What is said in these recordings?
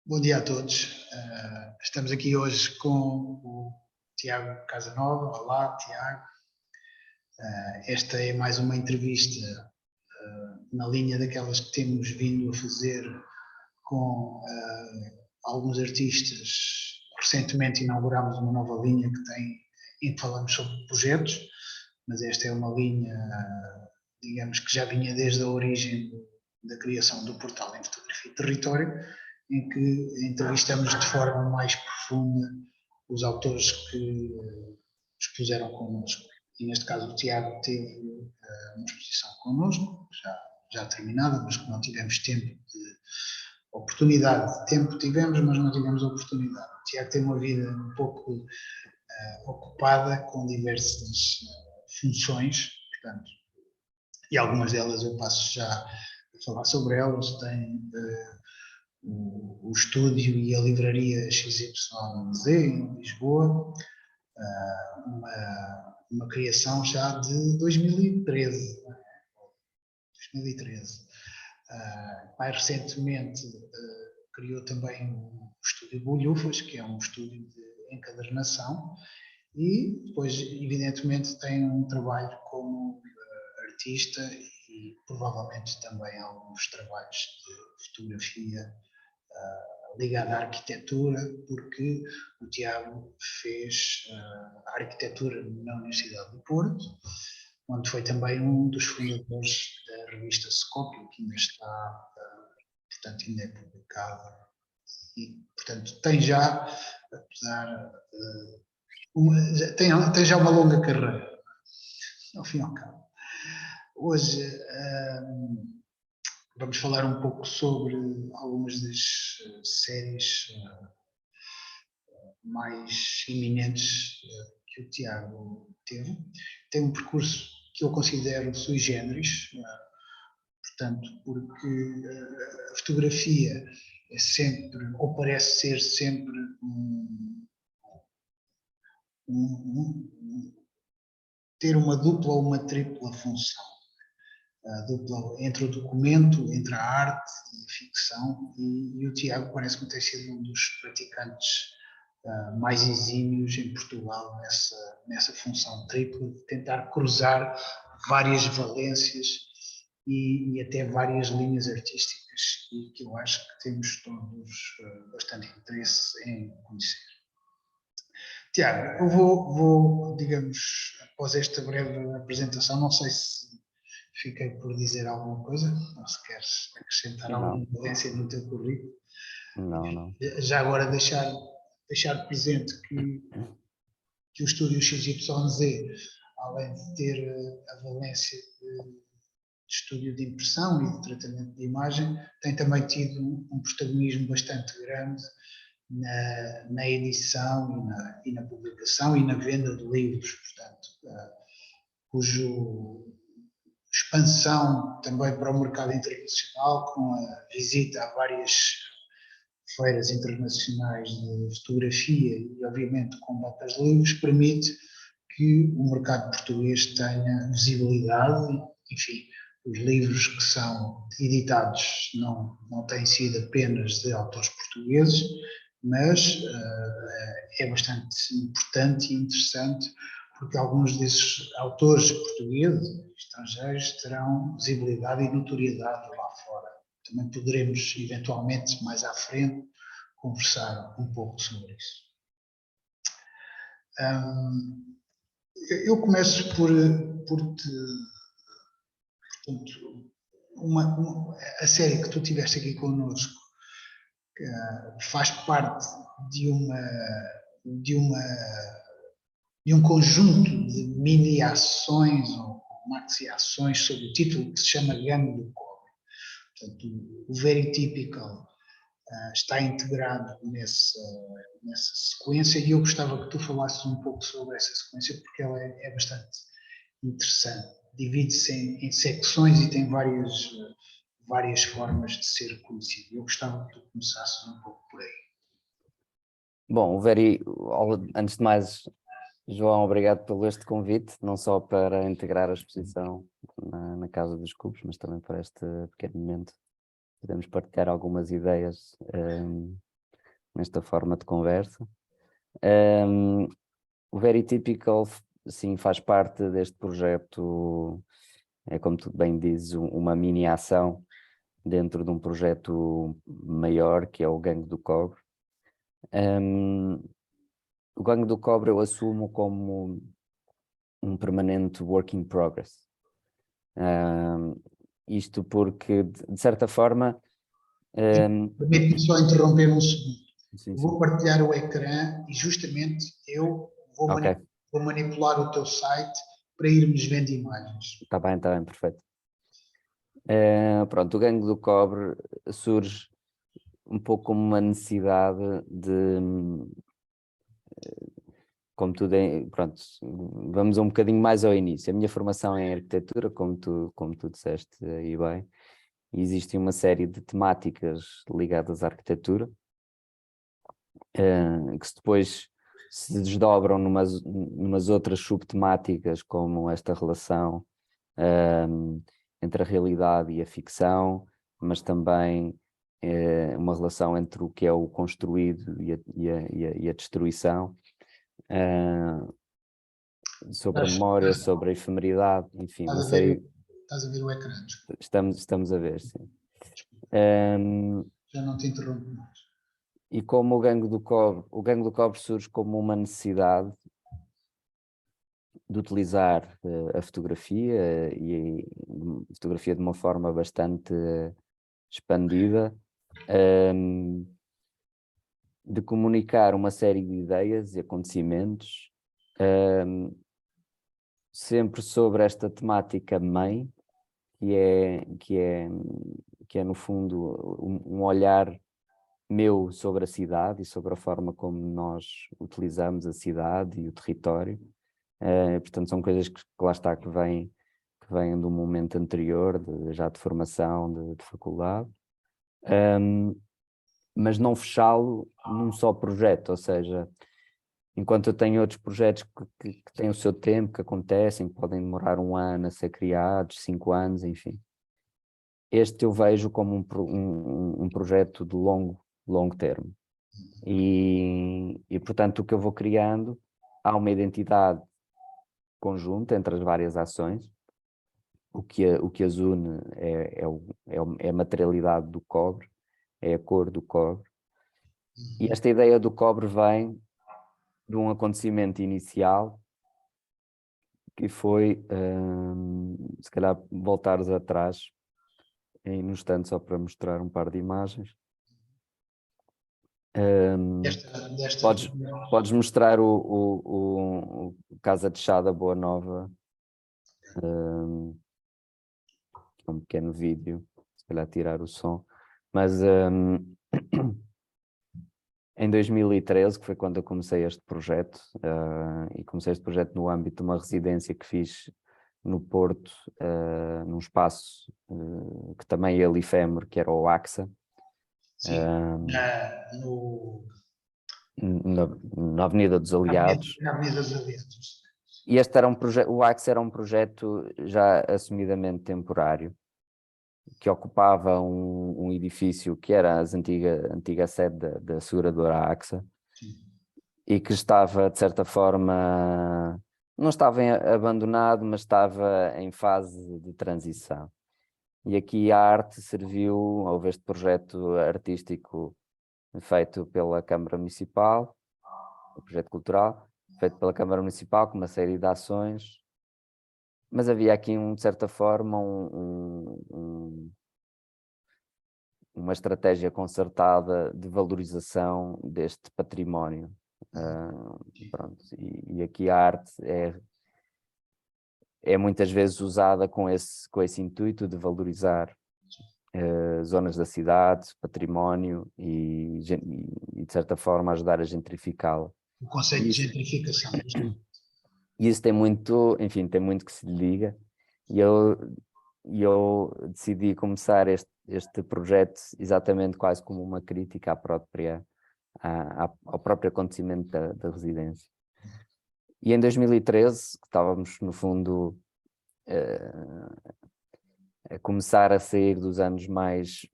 Bom dia a todos. Estamos aqui hoje com o Tiago Casanova. Olá, Tiago. Esta é mais uma entrevista na linha daquelas que temos vindo a fazer com alguns artistas. Recentemente inauguramos uma nova linha em que falamos sobre projetos, mas esta é uma linha, digamos, que já vinha desde a origem da criação do portal em fotografia e território, em que entrevistamos de forma mais profunda os autores que expuseram connosco. E neste caso o Tiago teve uma exposição connosco, já terminada, mas que não tivemos tempo tivemos, mas não tivemos oportunidade. O Tiago tem uma vida um pouco ocupada com diversas funções, portanto, e algumas delas eu passo já a falar sobre elas. Tem o estúdio e a livraria XYZ em Lisboa, uma criação já de 2013. 2013. Mais recentemente criou também o estúdio Bolhufas, que é um estúdio de encadernação, e depois, evidentemente, tem um trabalho como artista e provavelmente também alguns trabalhos de fotografia ligada à arquitetura, porque o Tiago fez arquitetura na Universidade do Porto, onde foi também um dos fundadores da revista Scopio, que ainda está, portanto, ainda é publicada. E, portanto, tem já, apesar tem já uma longa carreira, ao fim e ao cabo. Hoje vamos falar um pouco sobre algumas das séries mais iminentes que o Tiago teve. Tem um percurso que eu considero sui generis, portanto, porque a fotografia é sempre, ou parece ser sempre, ter uma dupla ou uma tripla função. Dupla entre o documento, entre a arte e a ficção, e o Tiago parece-me ter sido um dos praticantes mais exímios em Portugal nessa função tripla, de tentar cruzar várias valências e até várias linhas artísticas, e que eu acho que temos todos bastante interesse em conhecer. Tiago, eu vou, digamos, após esta breve apresentação, não sei se fiquei por dizer alguma coisa, ou se queres acrescentar alguma valência no teu currículo. Não. Já agora deixar presente que o estúdio XYZ, além de ter a valência de estúdio de impressão e de tratamento de imagem, tem também tido um protagonismo bastante grande na edição e na publicação e na venda de livros, portanto, cujo expansão também para o mercado internacional, com a visita a várias feiras internacionais de fotografia e, obviamente, com datas de livros, permite que o mercado português tenha visibilidade. Enfim, os livros que são editados não têm sido apenas de autores portugueses, mas é bastante importante e interessante, porque alguns desses autores portugueses, estrangeiros, terão visibilidade e notoriedade lá fora. Também poderemos, eventualmente, mais à frente, conversar um pouco sobre isso. Eu começo por te... Portanto, a série que tu tiveste aqui connosco faz parte de um conjunto de mini-ações ou maxi-ações sob o título que se chama Gangue do Cobre. Portanto, o Very Typical está integrado nessa sequência, e eu gostava que tu falasses um pouco sobre essa sequência, porque ela é bastante interessante. Divide-se em secções e tem várias formas de ser conhecido. Eu gostava que tu começasses um pouco por aí. Bom, antes de mais, João, obrigado pelo este convite, não só para integrar a exposição na Casa dos Cubos, mas também para este pequeno momento. Podemos partilhar algumas ideias nesta forma de conversa. O Very Typical, sim, faz parte deste projeto, é como tu bem dizes, uma mini ação dentro de um projeto maior, que é o Gangue do Cobre. O Gangue do Cobre eu assumo como um permanente work in progress. Isto porque, de certa forma... Permite-me só interromper um segundo. sim, Vou partilhar o ecrã e justamente eu vou, ok, vou manipular o teu site para irmos vendo imagens. está bem, perfeito. Pronto, o Gangue do Cobre surge um pouco como uma necessidade de, como tu, pronto, vamos um bocadinho mais ao início. A minha formação é em arquitetura, como tu disseste aí bem, e existe uma série de temáticas ligadas à arquitetura, que depois se desdobram numas outras subtemáticas, como esta relação entre a realidade e a ficção, mas também uma relação entre o que é o construído e a destruição, sobre a memória, sobre a efemeridade, enfim, uma série... Estás a ver o ecrã? Estamos a ver, sim. Já não te interrompo mais. E como o Gangue do Cobre surge como uma necessidade de utilizar a fotografia, e a fotografia de uma forma bastante expandida, de comunicar uma série de ideias e acontecimentos, sempre sobre esta temática mãe, que é no fundo um olhar meu sobre a cidade e sobre a forma como nós utilizamos a cidade e o território. Portanto, são coisas que lá está, que vêm de um momento anterior, já de formação, de faculdade, mas não fechá-lo num só projeto, ou seja, enquanto eu tenho outros projetos que têm o seu tempo, que acontecem, que podem demorar 1 ano a ser criados, 5 anos, enfim. Este eu vejo como um projeto de longo termo. E, portanto, o que eu vou criando, há uma identidade conjunta entre as várias ações. O que as une é a materialidade do cobre, é a cor do cobre. E esta ideia do cobre vem de um acontecimento inicial, que foi, se calhar, voltares atrás, no instante, só para mostrar um par de imagens. Podes mostrar o Casa de Chá da Boa Nova, um pequeno vídeo, se calhar tirar o som, mas em 2013, que foi quando eu comecei este projeto, e comecei este projeto no âmbito de uma residência que fiz no Porto, num espaço que também é efêmero, que era o AXA. Sim, na Avenida dos Aliados. Na Avenida dos Aliados. E este era o AXA era um projeto já assumidamente temporário, que ocupava um edifício que era a antiga sede da seguradora AXA. Sim. E que estava, de certa forma, não estava abandonado, mas estava em fase de transição. E aqui a arte serviu, houve este projeto artístico feito pela Câmara Municipal, o projeto cultural, feito pela Câmara Municipal, com uma série de ações, mas havia aqui, de certa forma, uma estratégia concertada de valorização deste património. Pronto. E aqui a arte é muitas vezes usada com esse intuito de valorizar zonas da cidade, património e de certa forma ajudar a gentrificá-la. O conceito de gentrificação. E isso tem muito que se lhe diga, e eu decidi começar este projeto exatamente quase como uma crítica ao próprio acontecimento da residência. E em 2013, que estávamos no fundo a começar a sair dos anos mais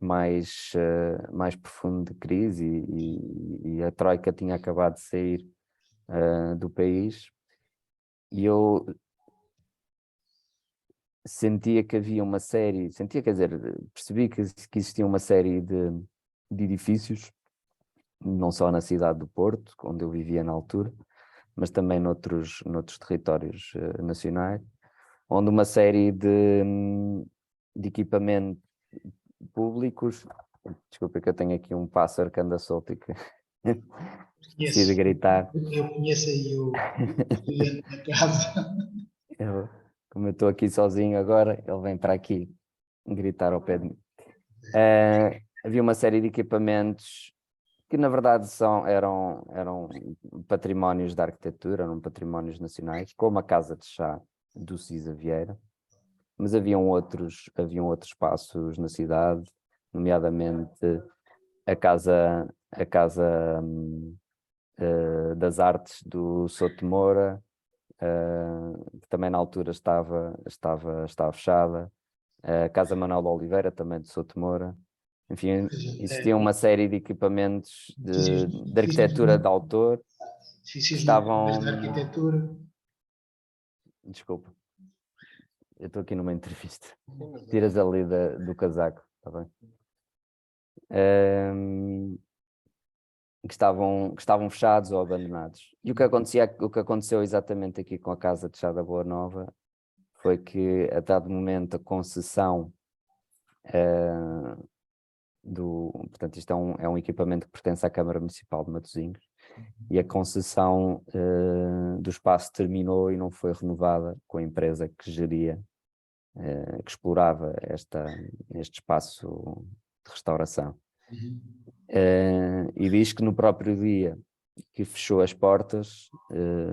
profundo de crise e a Troika tinha acabado de sair do país, e eu sentia que havia uma série, quer dizer, percebi que existia uma série de edifícios, não só na cidade do Porto, onde eu vivia na altura, mas também noutros territórios nacionais, onde uma série de equipamentos públicos, desculpa que eu tenho aqui um pássaro que anda solto e que decide gritar. Eu conheço aí o cliente da casa. Como eu estou aqui sozinho agora, ele vem para aqui gritar ao pé de mim. Havia uma série de equipamentos que na verdade eram patrimónios da arquitetura, eram patrimónios nacionais, como a Casa de Chá do Cisa Vieira, mas haviam outros espaços na cidade, nomeadamente a Casa das Artes do Souto Moura, que também na altura estava fechada, a Casa Manuel de Oliveira, também de Souto Moura. Enfim, existia uma série de equipamentos de arquitetura de autor que estavam... de arquitetura. Desculpa, eu estou aqui numa entrevista. Tiras ali do casaco, está bem? Que estavam fechados ou abandonados. E o que aconteceu exatamente aqui com a Casa de Chá da Boa Nova foi que, a dado momento, a concessão portanto, isto é um equipamento que pertence à Câmara Municipal de Matosinhos, e a concessão do espaço terminou e não foi renovada com a empresa que geria, que explorava este espaço de restauração. E diz que no próprio dia que fechou as portas,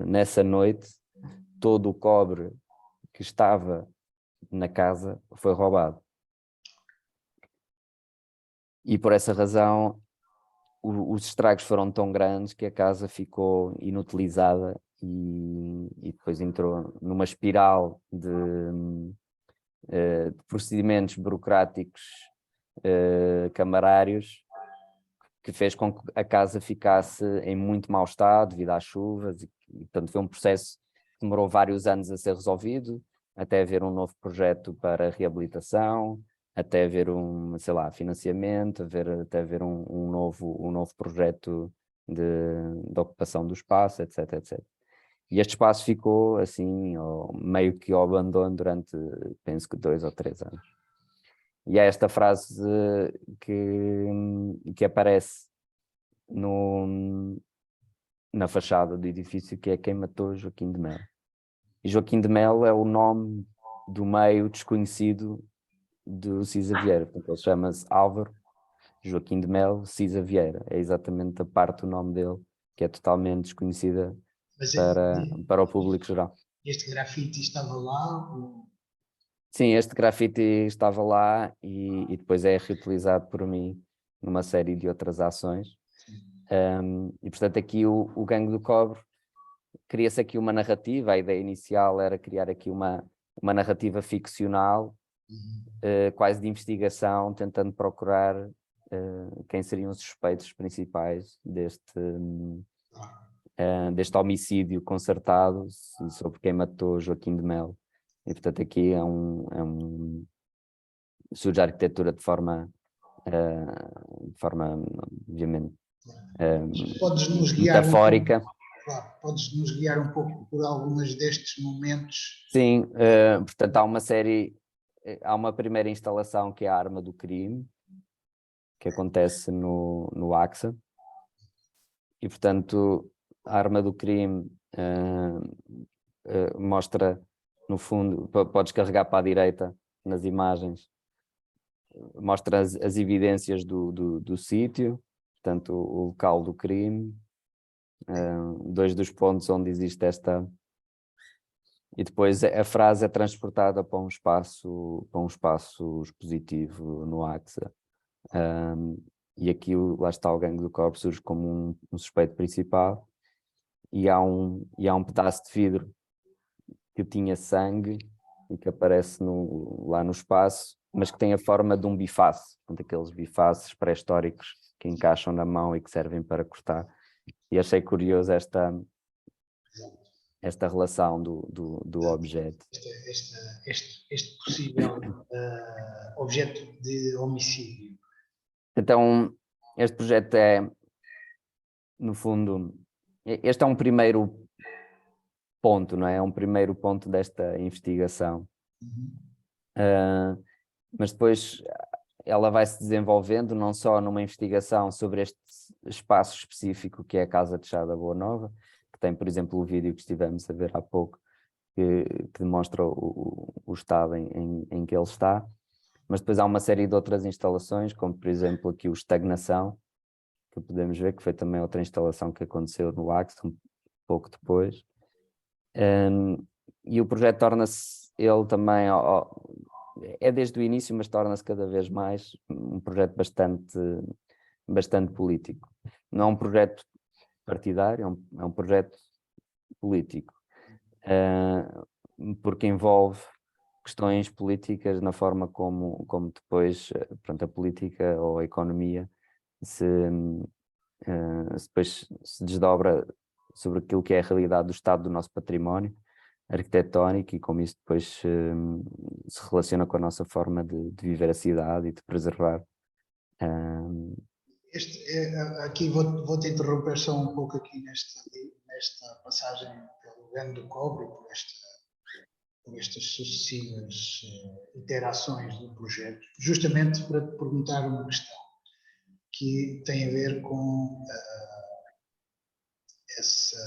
nessa noite, todo o cobre que estava na casa foi roubado. E por essa razão os estragos foram tão grandes que a casa ficou inutilizada e depois entrou numa espiral de procedimentos burocráticos camarários, que fez com que a casa ficasse em muito mau estado devido às chuvas, e portanto foi um processo que demorou vários anos a ser resolvido, até haver um novo projeto para reabilitação, até haver financiamento, até haver um novo projeto de ocupação do espaço, etc, etc. E este espaço ficou assim, meio que ao abandono durante, penso que 2 ou 3 anos. E há esta frase que aparece na fachada do edifício, que é: quem matou Joaquim de Melo. E Joaquim de Melo é o nome do meio desconhecido do Cisa Vieira. Portanto, ele chama-se Álvaro Joaquim de Melo Cisa Vieira. É exatamente a parte do nome dele que é totalmente desconhecida para o público geral. Este grafite estava lá? Ou... Sim, este grafite estava lá e depois é reutilizado por mim numa série de outras ações. E portanto aqui o Gangue do Cobre cria-se aqui uma narrativa. A ideia inicial era criar aqui uma narrativa ficcional, quase de investigação, tentando procurar quem seriam os suspeitos principais deste homicídio concertado sobre quem matou Joaquim de Melo. E portanto aqui surge a arquitetura de forma obviamente metafórica. Podes-nos guiar um pouco por alguns destes momentos? Sim, portanto há uma primeira instalação que é a Arma do Crime, que acontece no AXA, e portanto a Arma do Crime mostra, no fundo, podes carregar para a direita nas imagens, mostra as evidências do sítio, portanto o local do crime, 2 dos pontos onde existe esta... E depois a frase é transportada para um espaço expositivo no AXA. E aqui lá está o Gangue do Cobre, surge como um suspeito principal, e há um pedaço de vidro que tinha sangue e que aparece lá no espaço, mas que tem a forma de um biface, portanto, aqueles bifaces pré-históricos que encaixam na mão e que servem para cortar. E achei curioso esta relação do objeto. Este possível objeto de homicídio. Então, este projeto é, no fundo, este é um primeiro ponto, não é? É um primeiro ponto desta investigação. Mas depois ela vai se desenvolvendo não só numa investigação sobre este espaço específico que é a Casa de Chá da Boa Nova, que tem, por exemplo, o vídeo que estivemos a ver há pouco, que demonstra o estado em que ele está, mas depois há uma série de outras instalações, como por exemplo aqui o Estagnação, que podemos ver que foi também outra instalação que aconteceu no Axis um pouco depois. E o projeto torna-se, ele também, é desde o início, mas torna-se cada vez mais um projeto bastante político. Não é um projeto partidário, é um projeto político, porque envolve questões políticas na forma como depois, pronto, a política ou a economia depois se desdobra sobre aquilo que é a realidade do estado do nosso património arquitetónico e como isso depois se relaciona com a nossa forma de viver a cidade e de preservar. Aqui vou-te interromper só um pouco aqui nesta passagem pelo Grande do Cobre, por estas sucessivas interações do projeto, justamente para te perguntar uma questão que tem a ver com essa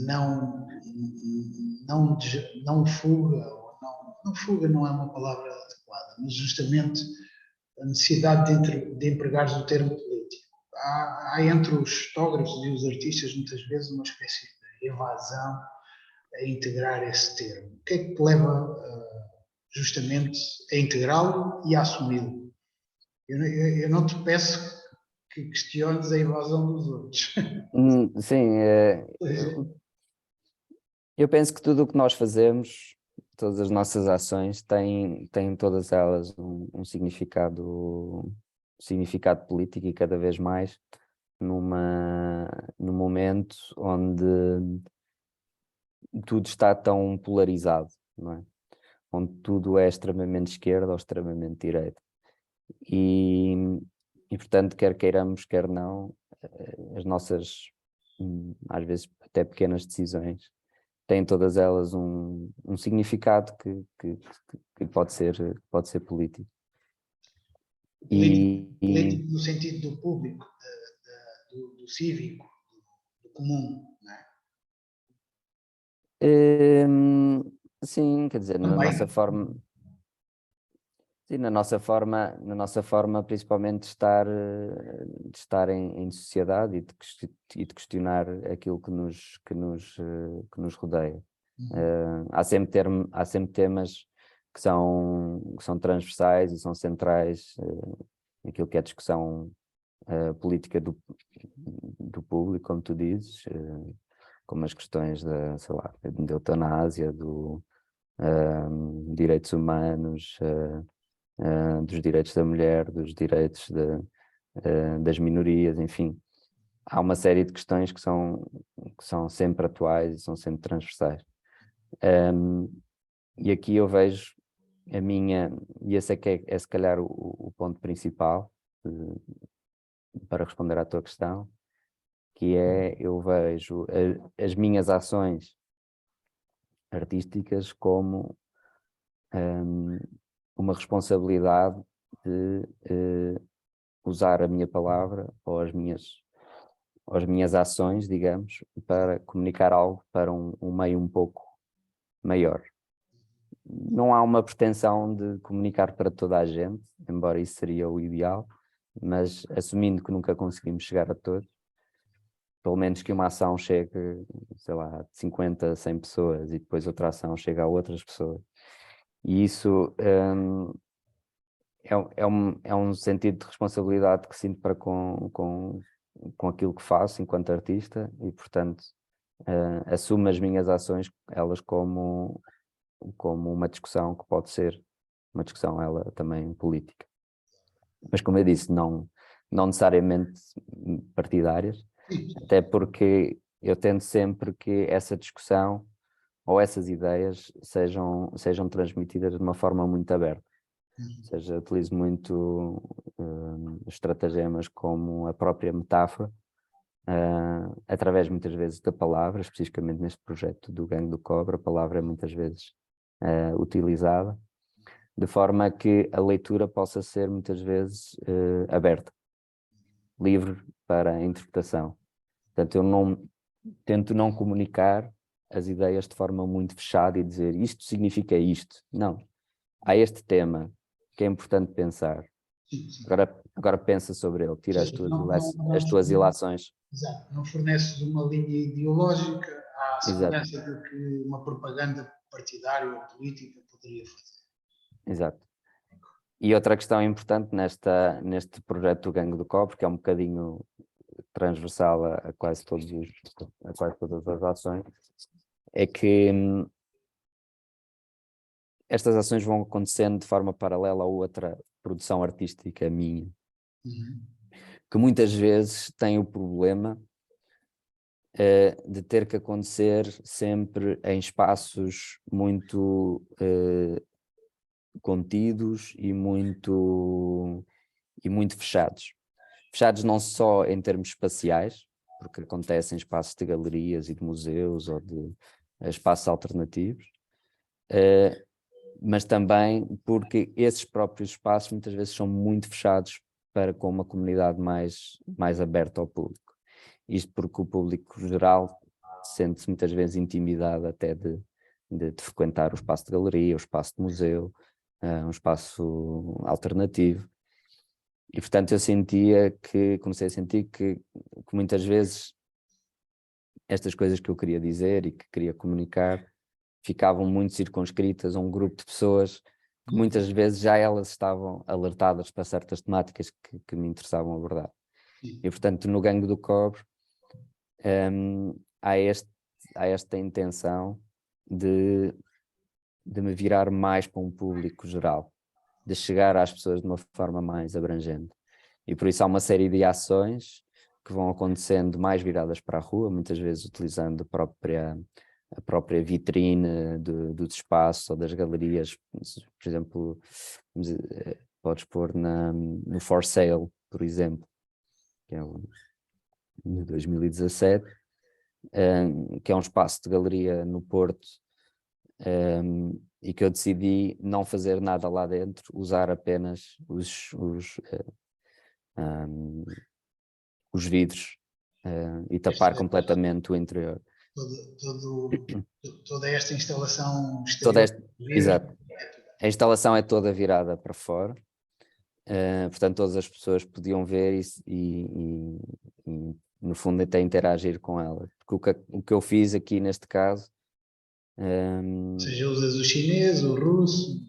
não fuga, ou não fuga não é uma palavra adequada, mas justamente a necessidade de empregares o termo político. Há entre os fotógrafos e os artistas muitas vezes uma espécie de evasão a integrar esse termo. O que é que te leva justamente a integrá-lo e a assumi-lo? Eu não te peço que questiones a evasão dos outros. Sim, eu penso que tudo o que nós fazemos, todas as nossas ações, têm todas elas um significado político e cada vez mais num momento onde tudo está tão polarizado, não é? Onde tudo é extremamente esquerda ou extremamente direita. E portanto, quer queiramos, quer não, as nossas, às vezes até pequenas decisões, têm todas elas um significado que pode ser político. Político no sentido do público, do cívico, do comum, não é? Sim, quer dizer, na nossa forma... Sim, na nossa forma principalmente de estar em sociedade e de questionar aquilo que nos rodeia. Há sempre temas que são transversais e são centrais naquilo que é a discussão política do público, como tu dizes, como as questões da eutanásia, direitos humanos, dos direitos da mulher, dos direitos das minorias, enfim. Há uma série de questões que são sempre atuais e são sempre transversais. E aqui eu vejo e esse é se calhar o ponto principal para responder à tua questão, que é, eu vejo as minhas ações artísticas como uma responsabilidade de usar a minha palavra ou as minhas ações, digamos, para comunicar algo para um meio um pouco maior. Não há uma pretensão de comunicar para toda a gente, embora isso seria o ideal, mas assumindo que nunca conseguimos chegar a todos, pelo menos que uma ação chegue, sei lá, a 50, 100 pessoas e depois outra ação chega a outras pessoas. E isso é um sentido de responsabilidade que sinto para com aquilo que faço enquanto artista e, portanto, assumo as minhas ações, elas como como uma discussão que pode ser uma discussão ela também política. Mas como eu disse, não necessariamente partidárias, até porque eu tento sempre que essa discussão ou essas ideias sejam transmitidas de uma forma muito aberta. Ou seja, utilizo muito estratagemas como a própria metáfora, através muitas vezes da palavra, especificamente neste projeto do Gangue do Cobre, a palavra é muitas vezes utilizada, de forma que a leitura possa ser muitas vezes aberta, livre para a interpretação. Portanto, eu tento não comunicar as ideias de forma muito fechada e dizer isto significa isto. Não. Há este tema que é importante pensar. Agora pensa sobre ele, tira as tuas ilações. Exato, não forneces uma linha ideológica à Exato. semelhança do que uma propaganda partidária ou política poderia fazer. Exato. E outra questão importante neste projeto do Gangue do Cobre, que é um bocadinho transversal a quase todas as ações, é que estas ações vão acontecendo de forma paralela a outra produção artística minha, que muitas vezes tem o problema de ter que acontecer sempre em espaços muito contidos e muito fechados. Fechados não só em termos espaciais, porque acontece em espaços de galerias e de museus ou de espaços alternativos, mas também porque esses próprios espaços muitas vezes são muito fechados para com uma comunidade mais aberta ao público. Isto porque o público geral sente-se muitas vezes intimidado até de frequentar o espaço de galeria, o espaço de museu, um espaço alternativo. E portanto comecei a sentir que muitas vezes estas coisas que eu queria dizer e que queria comunicar ficavam muito circunscritas a um grupo de pessoas que muitas vezes já elas estavam alertadas para certas temáticas que me interessavam abordar. E portanto no Gangue do Cobre há esta intenção de me virar mais para um público geral, de chegar às pessoas de uma forma mais abrangente. E por isso há uma série de ações que vão acontecendo mais viradas para a rua, muitas vezes utilizando a própria vitrine dos espaços ou das galerias. Por exemplo, podes pôr no For Sale, por exemplo, que é de 2017, que é um espaço de galeria no Porto, e que eu decidi não fazer nada lá dentro, usar apenas os vidros e tapar completamente o interior. Toda esta instalação Toda exterior. Exato. A instalação é toda virada para fora, portanto todas as pessoas podiam ver e no fundo até interagir com ela. Porque o que eu fiz aqui neste caso... Ou seja, usas o chinês, o russo...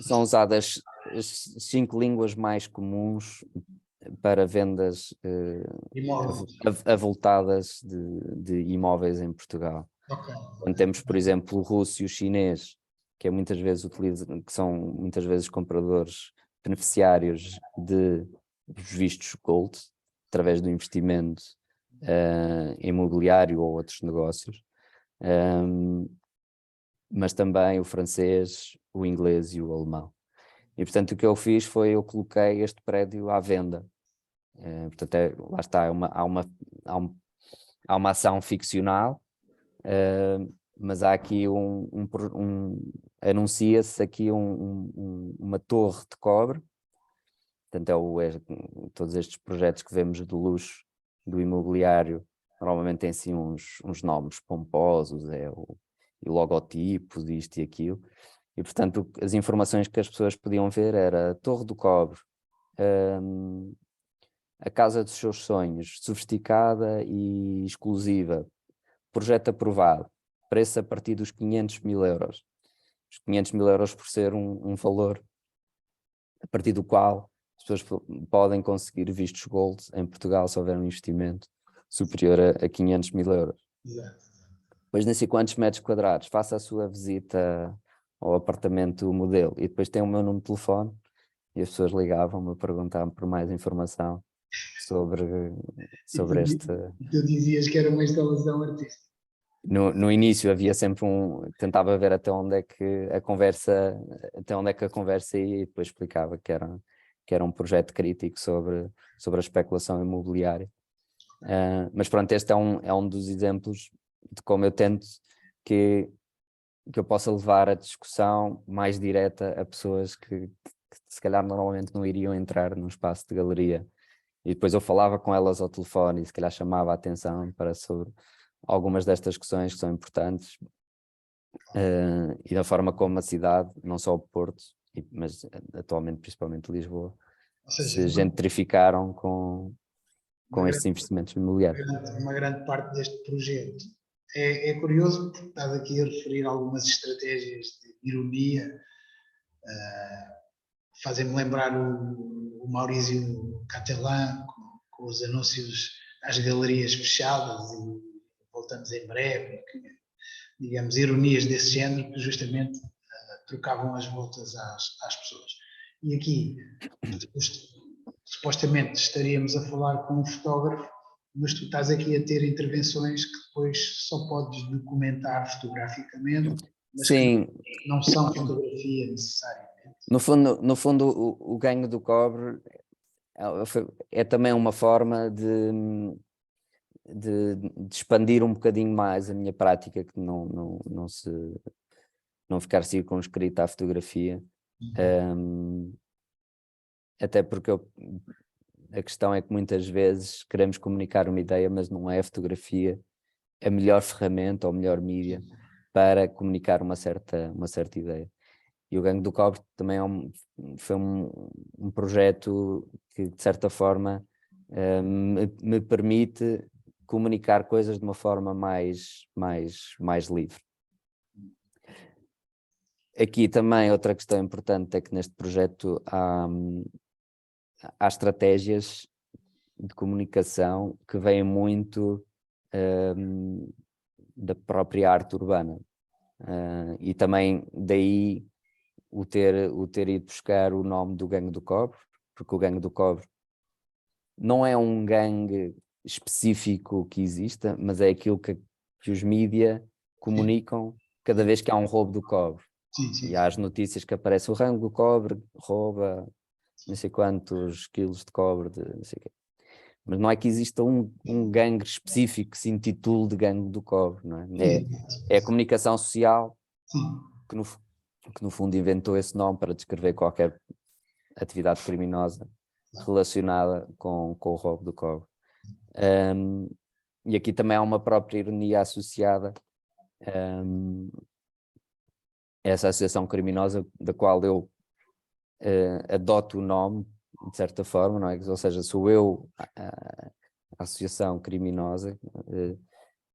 São usadas as 5 línguas mais comuns para vendas avultadas de imóveis em Portugal. Okay. Quando temos, por exemplo, o russo e o chinês, que são muitas vezes compradores beneficiários dos vistos gold, através do investimento imobiliário ou outros negócios, mas também o francês, o inglês e o alemão. E portanto o que eu fiz foi, eu coloquei este prédio à venda. Portanto, lá está, há uma ação ficcional, mas há aqui anuncia-se aqui uma torre de cobre. Portanto, todos estes projetos que vemos do luxo, do imobiliário, normalmente têm assim uns nomes pomposos, e logotipos, isto e aquilo. E portanto as informações que as pessoas podiam ver era Torre do Cobre, a casa dos seus sonhos, sofisticada e exclusiva, projeto aprovado, preço a partir dos 500 mil euros. Os 500 mil euros por ser um valor a partir do qual as pessoas podem conseguir vistos gold em Portugal se houver um investimento superior a 500 mil euros. Exato. depois nem sei quantos metros quadrados, faça a sua visita ao apartamento modelo e depois tem o meu número de telefone e as pessoas ligavam-me a perguntar por mais informação sobre este... Tu dizias que era uma instalação artística. No início havia sempre tentava ver até onde é que a conversa ia e depois explicava que era um projeto crítico sobre a especulação imobiliária. Mas pronto, este é um dos exemplos de como eu tento que eu possa levar a discussão mais direta a pessoas que se calhar normalmente não iriam entrar num espaço de galeria. E depois eu falava com elas ao telefone e se calhar chamava a atenção sobre algumas destas questões que são importantes e da forma como a cidade, não só o Porto, mas atualmente principalmente Lisboa, seja, se gentrificaram com estes investimentos imobiliários. Uma grande parte deste projeto. É curioso porque estás aqui a referir algumas estratégias de ironia, fazem-me lembrar o Maurício Catelan com os anúncios às galerias fechadas e voltamos em breve, digamos, ironias desse género que justamente trocavam as voltas às pessoas. E aqui, supostamente estaríamos a falar com um fotógrafo, mas tu estás aqui a ter intervenções que depois só podes documentar fotograficamente, mas sim, que não são fotografia necessariamente. No fundo o ganho do cobre é também uma forma de expandir um bocadinho mais a minha prática, que não ficar circunscrita à fotografia. Até porque a questão é que muitas vezes queremos comunicar uma ideia, mas não é a fotografia a melhor ferramenta ou a melhor mídia para comunicar uma certa ideia. E o Gangue do Cobre também foi um projeto que, de certa forma, me permite comunicar coisas de uma forma mais livre. Aqui também outra questão importante é que neste projeto há estratégias de comunicação que vêm muito da própria arte urbana. E também daí o ter ido buscar o nome do Gangue do Cobre, porque o Gangue do Cobre não é um gangue específico que exista, mas é aquilo que os mídia comunicam cada vez que há um roubo do cobre. Sim. E há as notícias que aparecem, o Gangue do Cobre rouba não sei quantos quilos de cobre, não sei o quê. Mas não é que exista um gangue específico que se intitule de Gangue do Cobre, não é? É a comunicação social que no fundo inventou esse nome para descrever qualquer atividade criminosa relacionada com o roubo do cobre. E aqui também há uma própria ironia associada a essa associação criminosa da qual eu adoto o nome, de certa forma, não é? Ou seja, sou eu a associação criminosa,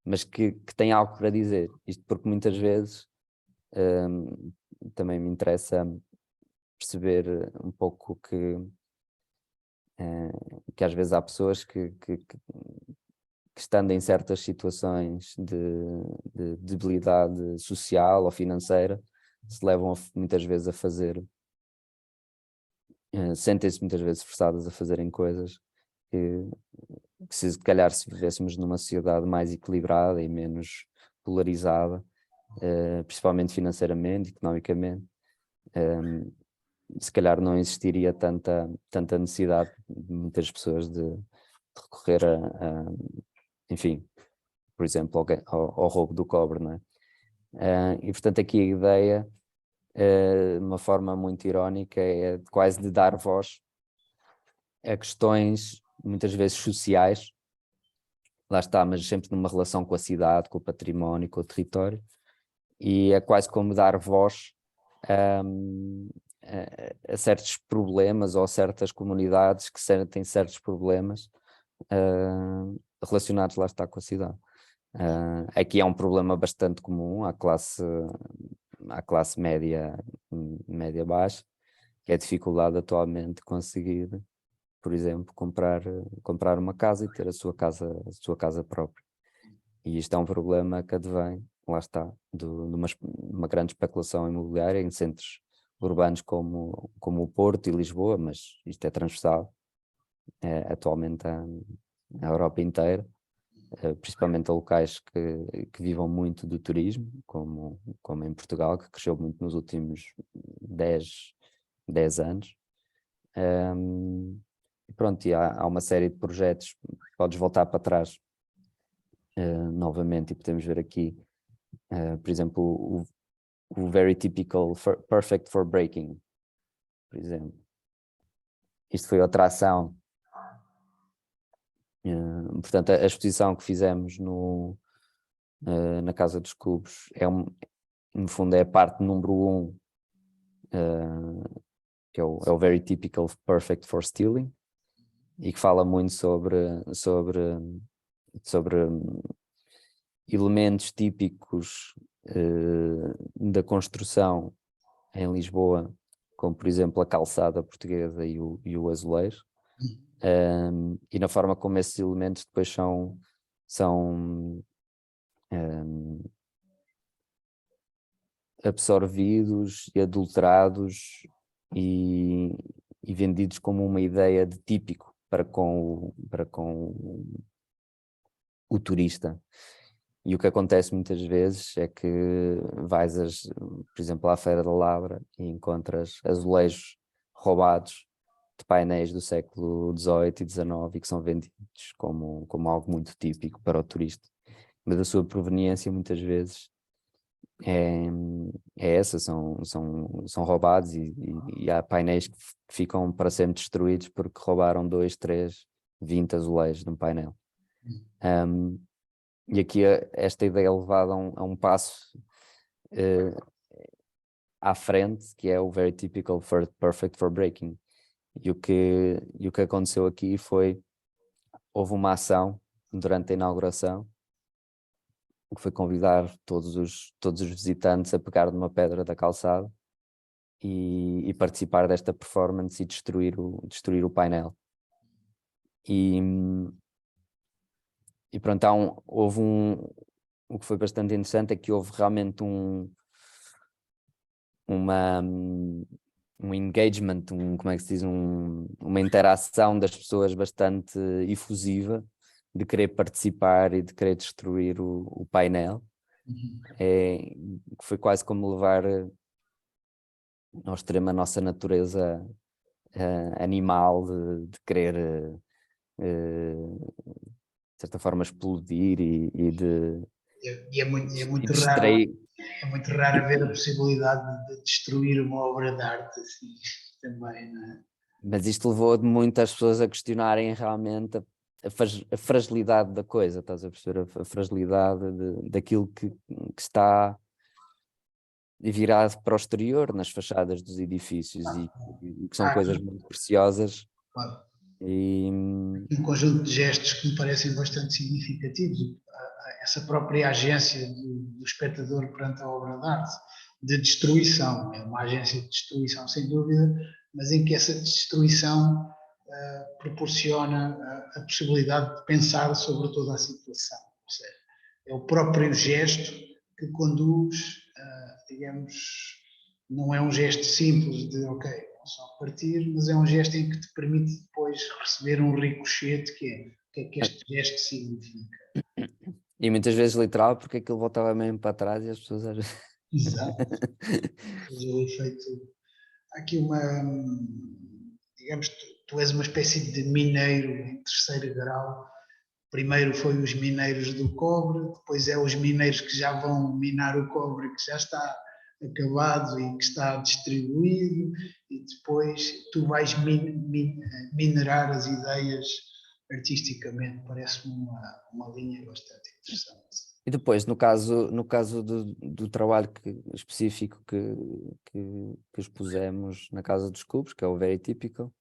mas que tem algo para dizer. Isto porque muitas vezes também me interessa perceber um pouco que às vezes há pessoas que estando em certas situações de debilidade social ou financeira, se levam muitas vezes a fazer, sentem-se muitas vezes forçadas a fazerem coisas que se calhar se vivêssemos numa sociedade mais equilibrada e menos polarizada, principalmente financeiramente, economicamente, se calhar não existiria tanta necessidade de muitas pessoas de recorrer enfim, por exemplo, ao roubo do cobre, não é? E portanto aqui a ideia, de uma forma muito irónica, é quase de dar voz a questões muitas vezes sociais, lá está, mas sempre numa relação com a cidade, com o património, com o território, e é quase como dar voz a certos problemas ou a certas comunidades que têm certos problemas relacionados, lá está, com a cidade. Aqui é um problema bastante comum à classe média baixa, que é a dificuldade atualmente de conseguir, por exemplo, comprar uma casa e ter a sua casa própria. E isto é um problema que advém, lá está, de uma grande especulação imobiliária em centros urbanos como o Porto e Lisboa, mas isto é transversal atualmente à Europa inteira, principalmente a locais que vivam muito do turismo, como em Portugal, que cresceu muito nos últimos 10 anos. E pronto, e há uma série de projetos, podes voltar para trás novamente e podemos ver aqui, por exemplo, o Very Typical Perfect for Breaking, por exemplo. Isto foi outra ação. Portanto, a exposição que fizemos na Casa dos Cubos no fundo é a parte número 1, que é o Very Typical Perfect for Stealing, e que fala muito sobre elementos típicos da construção em Lisboa, como por exemplo a calçada portuguesa e o azulejo, e na forma como esses elementos depois são absorvidos e adulterados e vendidos como uma ideia de típico para com o turista. E o que acontece muitas vezes é que vais, por exemplo, à Feira da Lavra e encontras azulejos roubados de painéis do século XVIII e XIX e que são vendidos como algo muito típico para o turista. Mas a sua proveniência muitas vezes é essa, são roubados e há painéis que ficam para sempre destruídos porque roubaram 2, 3, 20 azulejos de um painel. E aqui esta ideia é levada a um passo à frente, que é o Very Typical Perfect for Breaking. E o que aconteceu aqui houve uma ação durante a inauguração, que foi convidar todos os visitantes a pegar numa pedra da calçada e participar desta performance e destruir o painel. E pronto, houve o que foi bastante interessante é que houve realmente um engagement, como é que se diz, uma interação das pessoas bastante efusiva, de querer participar e de querer destruir o painel. Que foi quase como levar ao extremo a nossa natureza animal de querer de certa forma explodir e de é muito distrair. Raro. É muito raro haver a possibilidade de destruir uma obra de arte assim, também, não é? Mas isto levou muitas pessoas a questionarem realmente a fragilidade da coisa, estás a perceber? A fragilidade daquilo que está virado para o exterior, nas fachadas dos edifícios, e que são coisas muito preciosas. Claro. E um conjunto de gestos que me parecem bastante significativos. Essa própria agência do espectador perante a obra de arte, de destruição, é uma agência de destruição sem dúvida, mas em que essa destruição proporciona a possibilidade de pensar sobre toda a situação. Ou seja, é o próprio gesto que conduz, digamos, não é um gesto simples de, ok, só partir, mas é um gesto em que te permite depois receber um ricochete, que é o que é que este gesto significa. E muitas vezes literal, porque aquilo voltava mesmo para trás e as pessoas às vezes... Exato. O efeito. Há aqui digamos, tu és uma espécie de mineiro em terceiro grau. Primeiro foi os mineiros do cobre, depois é os mineiros que já vão minar o cobre, que já está acabado e que está distribuído, e depois tu vais minerar as ideias artisticamente. Parece-me uma linha bastante interessante. E depois, no caso do trabalho específico que expusemos na Casa dos Cubos, que é o Very Typical,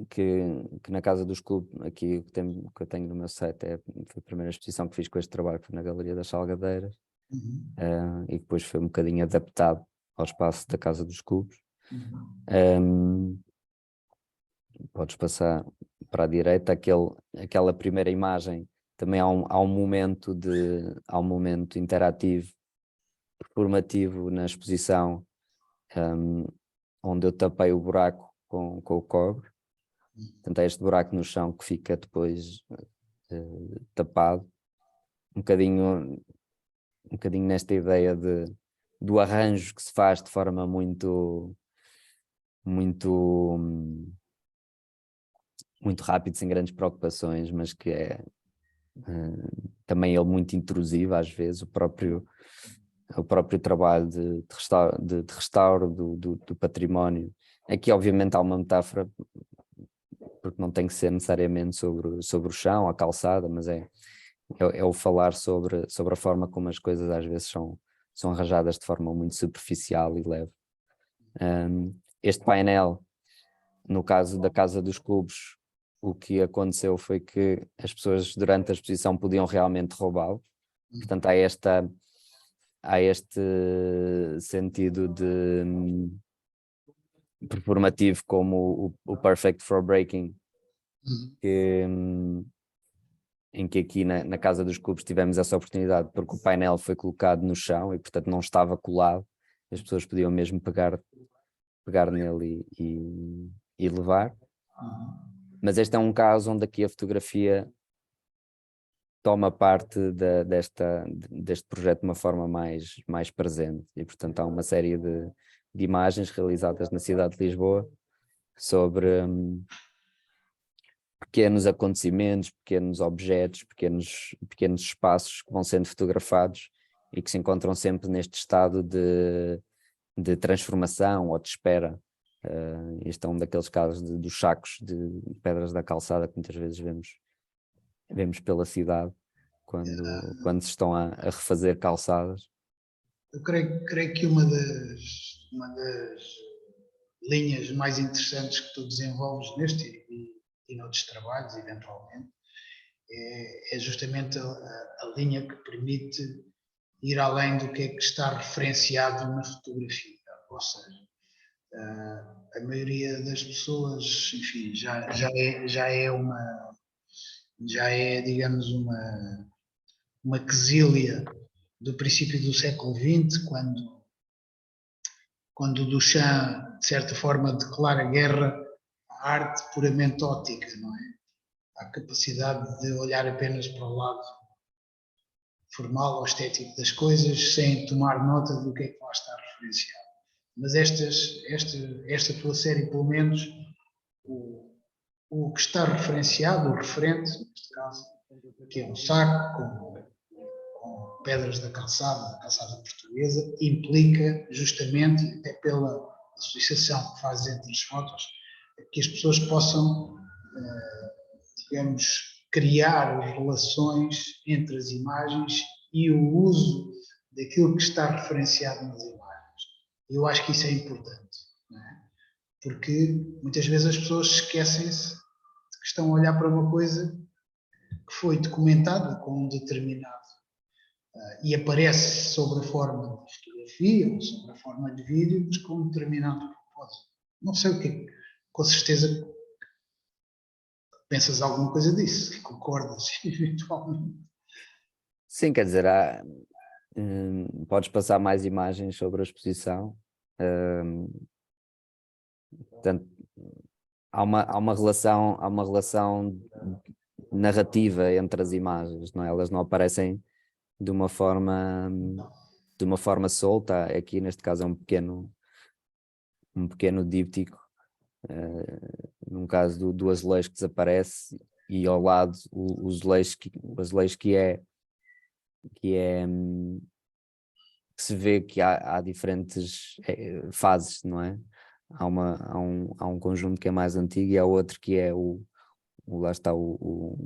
que na Casa dos Cubos, aqui que eu tenho no meu site, foi a primeira exposição que fiz com este trabalho, foi na Galeria das Salgadeiras, e depois foi um bocadinho adaptado ao espaço da Casa dos Cubos. Podes passar para a direita, aquela primeira imagem também há um momento interativo, performativo na exposição, onde eu tapei o buraco com o cobre. Portanto, é este buraco no chão que fica depois tapado, um bocadinho nesta ideia do arranjo que se faz de forma muito rápido, sem grandes preocupações, mas que é também ele muito intrusivo às vezes, o próprio trabalho de restauro do património. Aqui obviamente há uma metáfora, porque não tem que ser necessariamente sobre o chão, a calçada, mas é o falar sobre a forma como as coisas às vezes são arranjadas de forma muito superficial e leve. Este painel, no caso da Casa dos Cubos, o que aconteceu foi que as pessoas durante a exposição podiam realmente roubá-lo. Portanto, há este sentido de performativo, como o Perfect for Breaking, em que aqui na Casa dos Cubos tivemos essa oportunidade, porque o painel foi colocado no chão e portanto não estava colado, as pessoas podiam mesmo pegar nele e levar. Mas este é um caso onde aqui a fotografia toma parte deste projeto de uma forma mais presente, e portanto há uma série de imagens realizadas na cidade de Lisboa sobre pequenos acontecimentos, pequenos objetos, pequenos espaços que vão sendo fotografados e que se encontram sempre neste estado de transformação ou de espera. Este é um daqueles casos dos sacos de pedras da calçada que muitas vezes vemos pela cidade quando se estão a refazer calçadas. Eu creio que uma das linhas mais interessantes que tu desenvolves neste e noutros trabalhos, eventualmente, é justamente a linha que permite ir além do que é que está referenciado na fotografia. Ou seja, a maioria das pessoas, enfim, já é, digamos, uma quesília do princípio do século XX, quando Duchamp, de certa forma, declara guerra à arte puramente óptica, não é? À capacidade de olhar apenas para o lado formal ou estético das coisas, sem tomar nota do que é que lá está referenciado. Mas esta tua série, pelo menos, o que está referenciado, o referente, neste caso, que é um saco com pedras da calçada portuguesa, implica justamente, até pela associação que faz entre as fotos, que as pessoas possam, digamos, criar relações entre as imagens e o uso daquilo que está referenciado nas imagens. Eu acho que isso é importante, não é? Porque muitas vezes as pessoas esquecem-se de que estão a olhar para uma coisa que foi documentada com um determinado e aparece sobre a forma de fotografia ou sobre a forma de vídeo, mas com um determinado propósito. Não sei o que, com certeza pensas alguma coisa disso, concordas eventualmente. Sim, quer dizer, podes passar mais imagens sobre a exposição. Portanto, há uma relação narrativa entre as imagens, não é? Elas não aparecem de uma forma solta. Aqui neste caso é um pequeno díptico, num caso do azulejo que desaparece, e ao lado o azulejo que se vê que há diferentes fases, não é? Há um conjunto que é mais antigo e há outro que é lá está o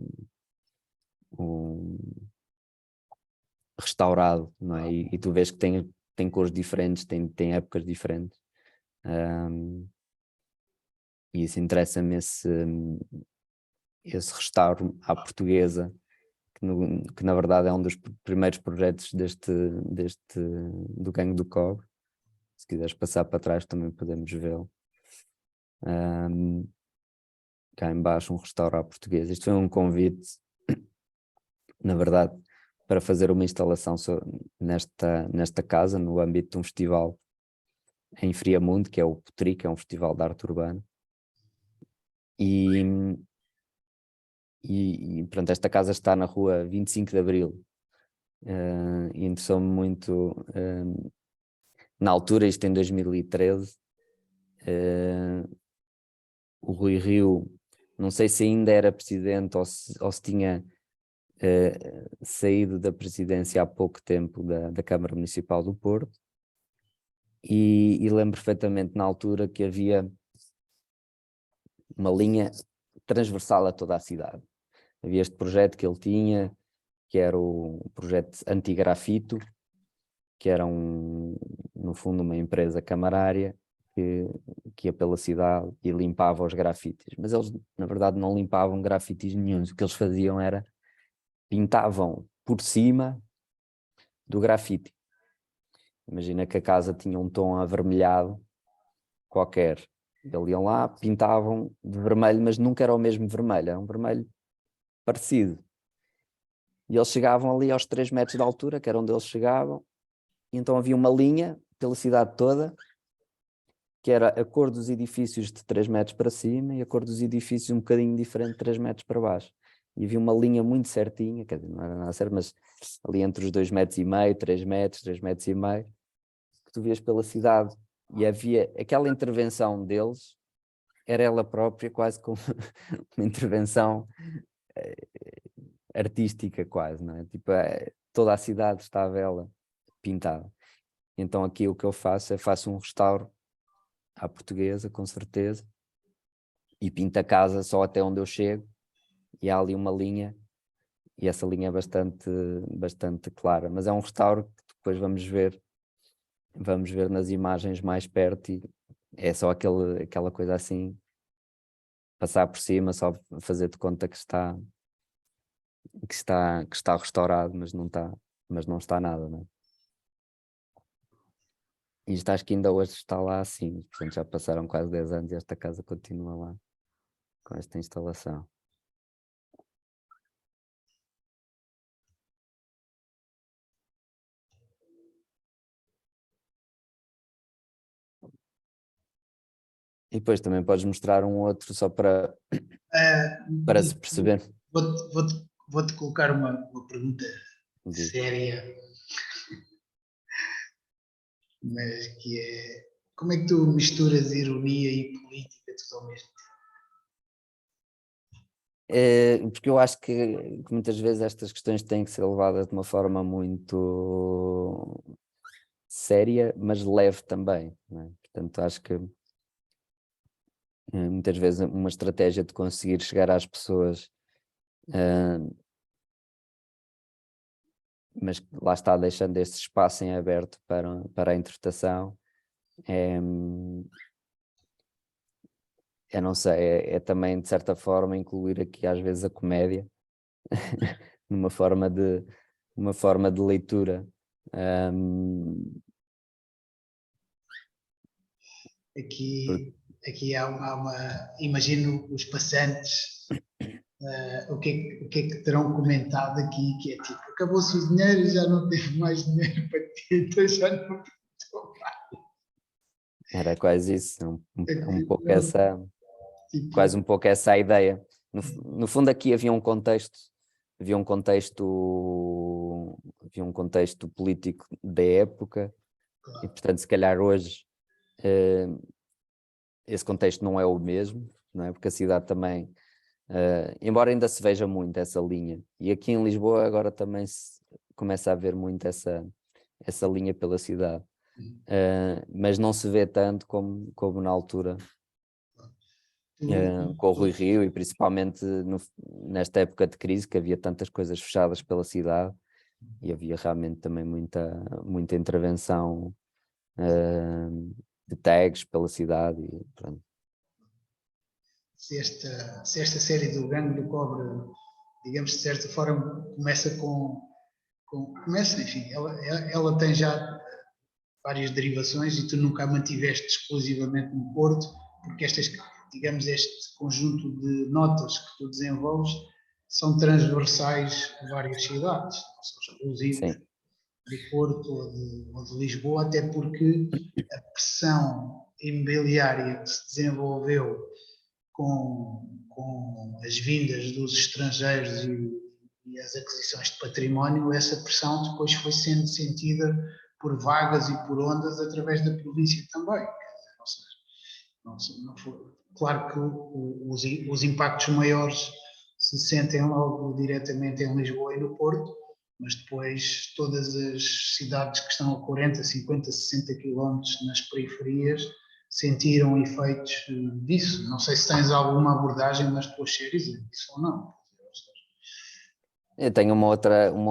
restaurado, não é? E tu vês que tem cores diferentes, tem épocas diferentes. E isso interessa-me, esse restauro à portuguesa, que na verdade é um dos primeiros projetos do Gangue do Cobre. Se quiseres passar para trás também podemos vê-lo. Cá em baixo, um restauro à portuguesa. Isto foi um convite na verdade, para fazer uma instalação nesta casa, no âmbito de um festival em Friamundo, que é o Potri, que é um festival de arte urbana. E pronto, esta casa está na rua 25 de Abril. E interessou-me muito, na altura, isto em 2013, o Rui Rio, não sei se ainda era presidente ou se tinha saído da presidência há pouco tempo da Câmara Municipal do Porto, e lembro perfeitamente na altura que havia uma linha transversal a toda a cidade. Havia este projeto que ele tinha, que era o projeto Antigrafito, que era no fundo uma empresa camarária que ia pela cidade e limpava os grafites. Mas eles, na verdade, não limpavam grafites nenhuns. O que eles faziam era pintavam por cima do grafite. Imagina que a casa tinha um tom avermelhado qualquer. Eles iam lá, pintavam de vermelho, mas nunca era o mesmo vermelho, era um vermelho parecido. E eles chegavam ali aos 3 metros de altura, que era onde eles chegavam, e então havia uma linha pela cidade toda, que era a cor dos edifícios de 3 metros para cima e a cor dos edifícios um bocadinho diferente de 3 metros para baixo. E havia uma linha muito certinha, quer dizer, não era nada certo, mas ali entre os 2,5 metros, 3 metros, 3,5 metros, que tu vias pela cidade. E havia aquela intervenção deles, era ela própria quase como uma intervenção artística quase, não é? Tipo, toda a cidade estava ela pintada. Então aqui o que eu faço um restauro à portuguesa, com certeza, e pinto a casa só até onde eu chego, e há ali uma linha, e essa linha é bastante clara, mas é um restauro que depois vamos ver nas imagens mais perto, e é só aquela coisa assim, passar por cima, só fazer de conta que está restaurado, mas não está nada, não é? E isto acho que ainda hoje está lá assim, portanto já passaram quase 10 anos e esta casa continua lá com esta instalação. E depois também podes mostrar um outro só para se perceber. Vou-te colocar uma pergunta Diz. séria, mas que é: como é que tu misturas ironia e política tudo ao mesmo tempo? Porque eu acho que muitas vezes estas questões têm que ser levadas de uma forma muito séria, mas leve também, não é? Portanto, acho que muitas vezes uma estratégia de conseguir chegar às pessoas, mas que lá está deixando esse espaço em aberto para a interpretação, eu não sei, é também de certa forma incluir aqui às vezes a comédia numa forma de leitura. Aqui há imagino os passantes, o que é que terão comentado aqui, que é tipo: acabou-se o dinheiro e já não teve mais dinheiro para ti, então já não pintou mais. Era quase isso, um pouco Tipo, quase um pouco essa a ideia. No fundo aqui havia um contexto político da época, e portanto se calhar hoje esse contexto não é o mesmo, não é? Porque a cidade também, embora ainda se veja muito essa linha, e aqui em Lisboa agora também se começa a ver muito essa linha pela cidade, mas não se vê tanto como na altura, com o Rui Rio, e principalmente nesta época de crise, que havia tantas coisas fechadas pela cidade e havia realmente também muita intervenção de tags pela cidade. E pronto. se esta série do Gangue do Cobre, digamos, de certa forma, começa começa, enfim, ela tem já várias derivações e tu nunca a mantiveste exclusivamente no Porto, porque digamos, este conjunto de notas que tu desenvolves são transversais a várias cidades, não são exclusivos do Porto ou de Lisboa, até porque a pressão imobiliária que se desenvolveu com as vindas dos estrangeiros e as aquisições de património, essa pressão depois foi sendo sentida por vagas e por ondas através da província também. Ou seja, não foi, claro que os impactos maiores se sentem logo diretamente em Lisboa e no Porto, mas depois todas as cidades que estão a 40, 50, 60 quilómetros nas periferias sentiram efeitos disso. Não sei se tens alguma abordagem nas tuas séries disso ou não. Eu tenho uma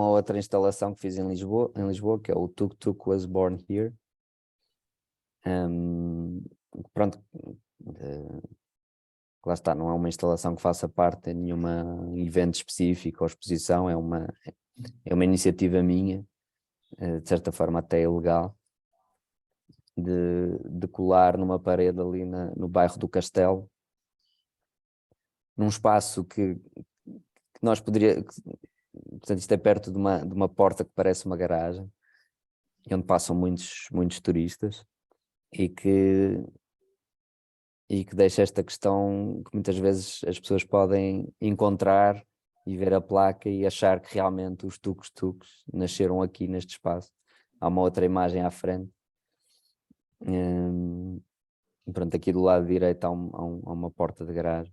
outra instalação que fiz em Lisboa, que é o Tuk Tuk Was Born Here. Pronto, lá está, não é uma instalação que faça parte de nenhum evento específico ou exposição, é uma iniciativa minha, de certa forma até ilegal, de colar numa parede ali no bairro do Castelo, num espaço que nós poderíamos, portanto isto é perto de uma porta que parece uma garagem, onde passam muitos turistas, e que deixa esta questão que muitas vezes as pessoas podem encontrar e ver a placa e achar que realmente os tuk-tuks nasceram aqui neste espaço. Há uma outra imagem à frente. Pronto, aqui do lado direito há uma porta de garagem.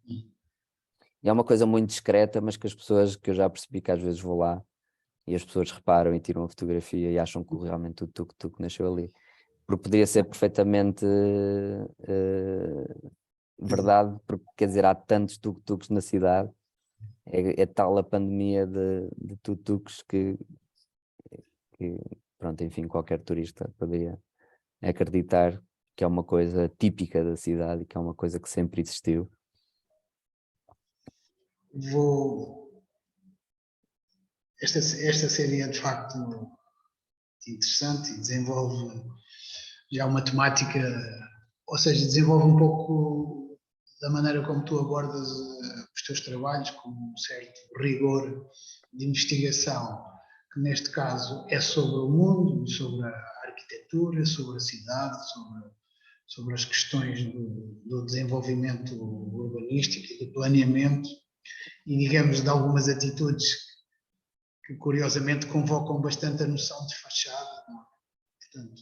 E é uma coisa muito discreta, mas que eu já percebi que às vezes vou lá e as pessoas reparam e tiram a fotografia e acham que realmente o tuk-tuk nasceu ali. Porque poderia ser perfeitamente verdade, porque quer dizer, há tantos tuk-tuks na cidade, é tal a pandemia de tuk-tuks que, pronto, enfim, qualquer turista poderia acreditar que é uma coisa típica da cidade e que é uma coisa que sempre existiu. Esta série é de facto interessante e desenvolve já uma temática, ou seja, desenvolve um pouco da maneira como tu abordas os teus trabalhos, com um certo rigor de investigação, que neste caso é sobre o mundo, sobre a arquitetura, sobre a cidade, sobre as questões do desenvolvimento urbanístico e do planeamento e, digamos, de algumas atitudes que curiosamente convocam bastante a noção de fachada. Não é? Portanto,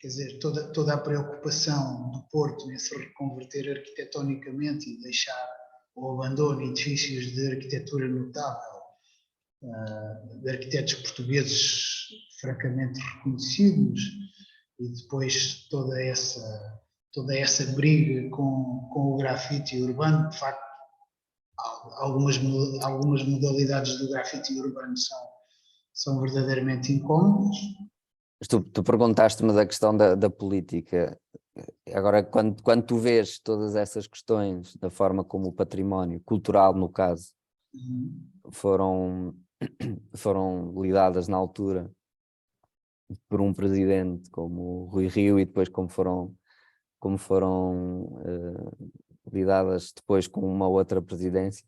quer dizer, toda a preocupação do Porto em se reconverter arquitetonicamente e deixar o abandono de edifícios de arquitetura notável, de arquitetos portugueses francamente reconhecidos, e depois toda essa briga com o grafite urbano. De facto, algumas modalidades do grafite urbano são verdadeiramente incómodas. Tu perguntaste-me da questão da política. Agora, quando tu vês todas essas questões, da forma como o património cultural, no caso, foram lidadas na altura por um presidente como o Rui Rio e depois como foram lidadas depois com uma outra presidência,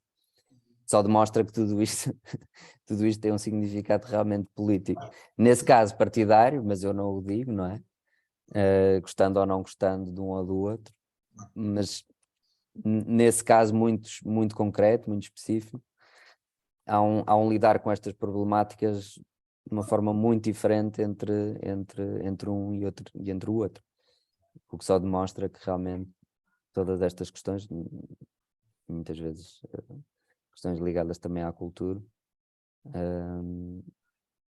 só demonstra que tudo isto tem um significado realmente político. Nesse caso partidário, mas eu não o digo, não é? Gostando ou não gostando de um ou do outro, mas nesse caso muito concreto, muito específico, há um lidar com estas problemáticas de uma forma muito diferente entre um e entre o outro, o que só demonstra que realmente todas estas questões, muitas vezes questões ligadas também à cultura,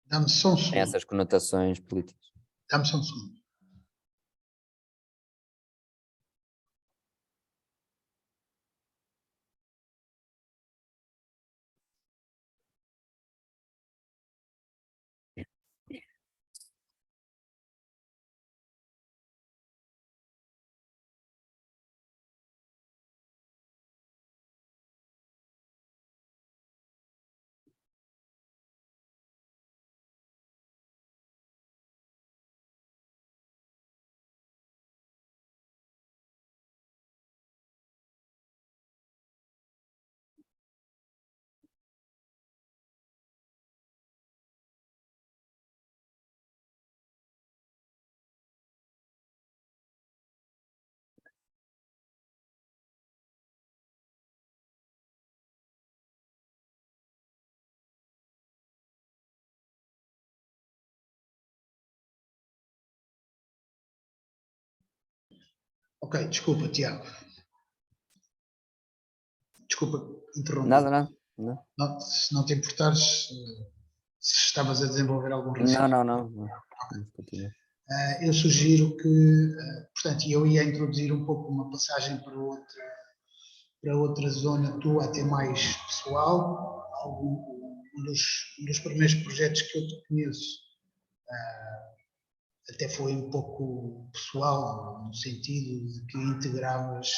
Dá-me só um têm segundo. essas conotações políticas. Dá-me só um segundo. Ok, desculpa, Tiago. Desculpa interromper. Nada. Não, se não te importares, se estavas a desenvolver algum raciocínio. Não. Continua. Eu sugiro que, portanto, eu ia introduzir um pouco uma passagem para outra zona tua, até mais pessoal. Um dos primeiros projetos que eu te conheço até foi um pouco pessoal, no sentido de que integravas.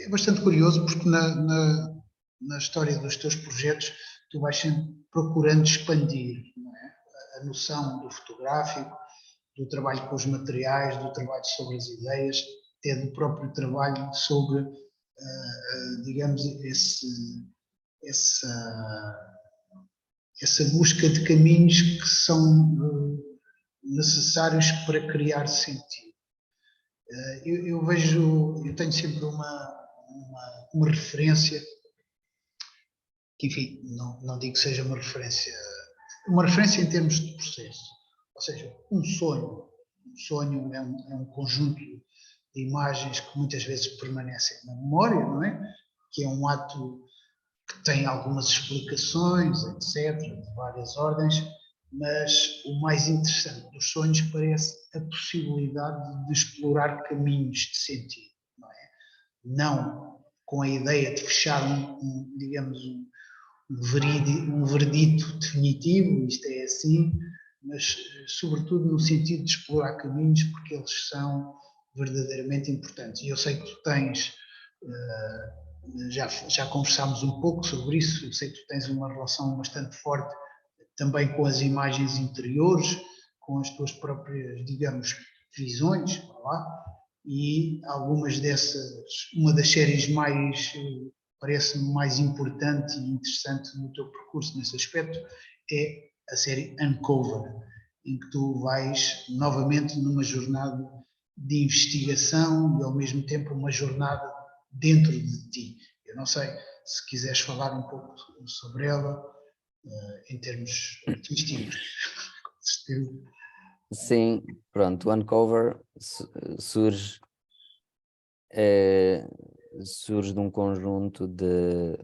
É bastante curioso, porque na história dos teus projetos tu vais sempre procurando expandir, não é? A noção do fotográfico, do trabalho com os materiais, do trabalho sobre as ideias, até do próprio trabalho sobre, digamos, essa busca de caminhos que são necessários para criar sentido. Eu tenho sempre uma referência, que enfim, não digo que seja uma referência em termos de processo, ou seja, um sonho. Um sonho é um conjunto de imagens que muitas vezes permanecem na memória, não é? Que é um ato que tem algumas explicações, etc., de várias ordens, mas o mais interessante dos sonhos parece a possibilidade de explorar caminhos de sentido, não é? Não com a ideia de fechar digamos, um veredito definitivo, isto é assim, mas sobretudo no sentido de explorar caminhos, porque eles são verdadeiramente importantes. E eu sei que tu tens, já conversámos um pouco sobre isso, eu sei que tu tens uma relação bastante forte também com as imagens interiores, com as tuas próprias, digamos, visões, lá, e algumas dessas, uma das séries mais, parece-me mais importante e interessante no teu percurso nesse aspecto, é a série Uncover, em que tu vais novamente numa jornada de investigação e ao mesmo tempo uma jornada dentro de ti. Eu não sei se quiseres falar um pouco sobre ela, em termos artísticos, com certeza. Sim, pronto, o Uncover surge de um conjunto de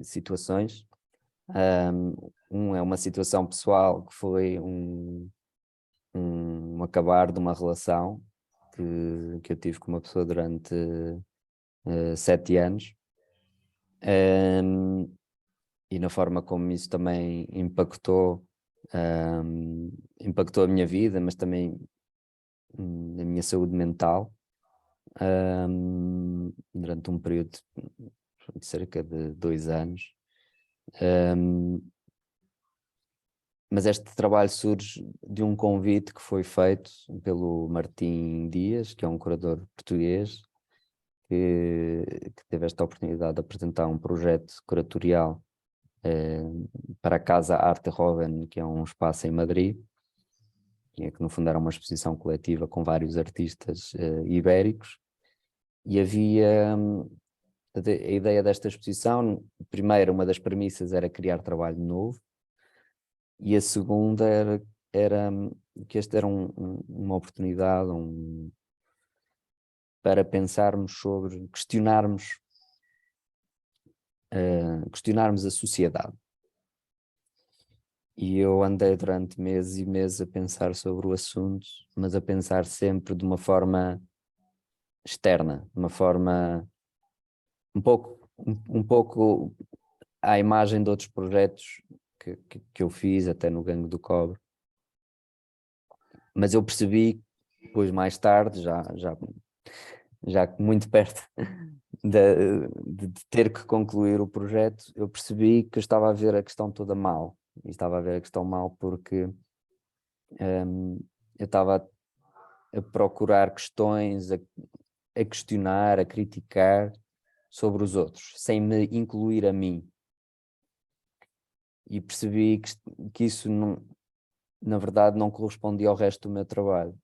situações. É uma situação pessoal que foi um acabar de uma relação que eu tive com uma pessoa durante 7 anos, e na forma como isso também impactou a minha vida, mas também a minha saúde mental, durante um período de cerca de 2 anos. Mas este trabalho surge de um convite que foi feito pelo Martim Dias, que é um curador português, que teve esta oportunidade de apresentar um projeto curatorial para a Casa Arte Roven, que é um espaço em Madrid, que no fundo era uma exposição coletiva com vários artistas ibéricos, e havia a ideia desta exposição. Primeiro, uma das premissas era criar trabalho novo, e a segunda era que esta era uma oportunidade para pensarmos sobre, questionarmos a sociedade. E eu andei durante meses e meses a pensar sobre o assunto, mas a pensar sempre de uma forma externa, de uma forma um pouco à imagem de outros projetos que eu fiz, até no Gangue do Cobre. Mas eu percebi, depois mais tarde, já muito perto de ter que concluir o projeto, eu percebi que eu estava a ver a questão toda mal. E estava a ver a questão mal porque eu estava a procurar questões, a questionar, a criticar sobre os outros, sem me incluir a mim. E percebi que isso, não, na verdade, não correspondia ao resto do meu trabalho.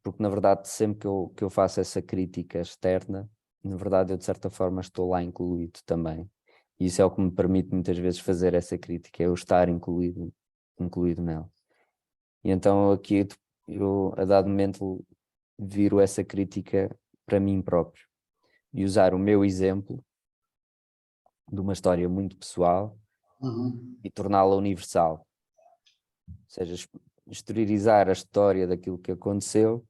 Porque, na verdade, sempre que eu faço essa crítica externa, na verdade, eu, de certa forma, estou lá incluído também. E isso é o que me permite, muitas vezes, fazer essa crítica, é eu estar incluído nela. E então, aqui, eu a dado momento viro essa crítica para mim próprio e usar o meu exemplo de uma história muito pessoal e torná-la universal. Ou seja, exteriorizar a história daquilo que aconteceu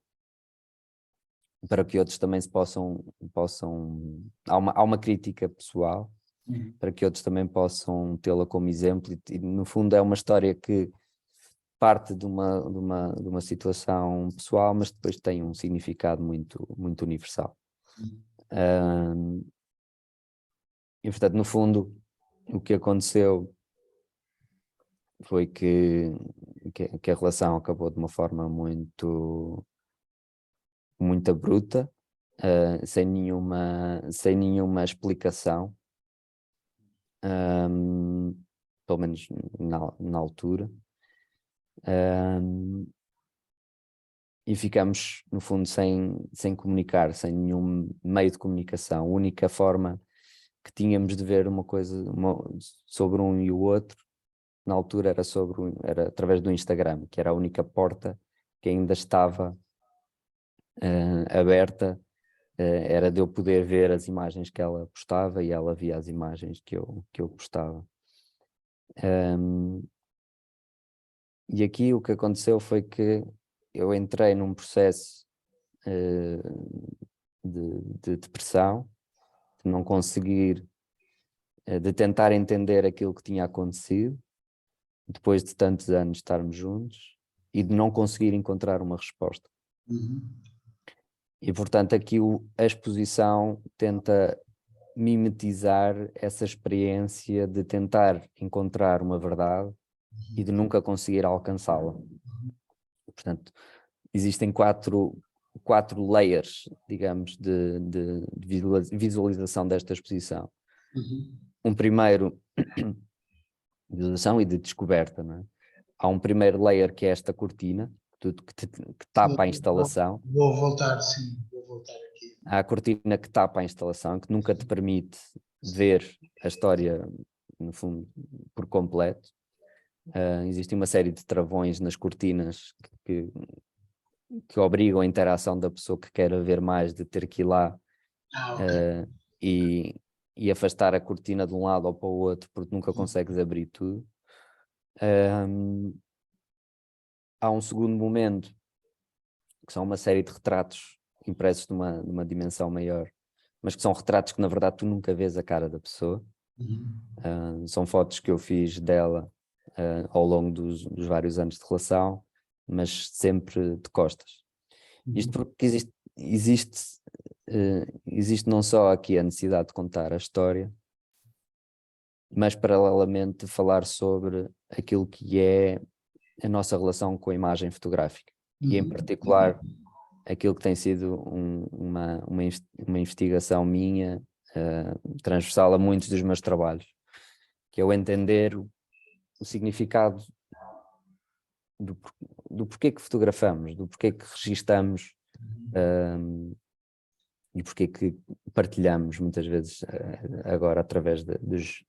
para que outros também se possam há uma crítica pessoal, para que outros também possam tê-la como exemplo e no fundo é uma história que parte de uma situação pessoal, mas depois tem um significado muito universal. E portanto, no fundo, o que aconteceu foi que a relação acabou de uma forma muito abrupta, sem nenhuma explicação, pelo menos na altura. E ficamos, no fundo, sem comunicar, sem nenhum meio de comunicação. A única forma que tínhamos de ver uma coisa sobre um e o outro, na altura era através do Instagram, que era a única porta que ainda estava aberta, era de eu poder ver as imagens que ela postava e ela via as imagens que eu postava. E aqui o que aconteceu foi que eu entrei num processo de depressão, de não conseguir, de tentar entender aquilo que tinha acontecido, depois de tantos anos estarmos juntos, e de não conseguir encontrar uma resposta. E portanto aqui a exposição tenta mimetizar essa experiência de tentar encontrar uma verdade e de nunca conseguir alcançá-la. Portanto, existem quatro layers, digamos, de visualização desta exposição. Um primeiro, visualização e de descoberta, não é? Há um primeiro layer que é esta cortina, que tapa a instalação. Vou voltar aqui. Há a cortina que tapa a instalação, que nunca te permite ver a história, no fundo, por completo. Existe uma série de travões nas cortinas que obrigam a interação da pessoa que quer ver mais, de ter que ir lá e afastar a cortina de um lado ou para o outro, porque nunca consegues abrir tudo. Há um segundo momento, que são uma série de retratos impressos numa dimensão maior, mas que são retratos que na verdade tu nunca vês a cara da pessoa. São fotos que eu fiz dela ao longo dos vários anos de relação, mas sempre de costas. Isto porque existe não só aqui a necessidade de contar a história, mas paralelamente falar sobre aquilo que é a nossa relação com a imagem fotográfica. E em particular aquilo que tem sido uma investigação minha, transversal a muitos dos meus trabalhos, que é o entender o significado do porquê que fotografamos, do porquê que registamos e porquê que partilhamos muitas vezes agora através dos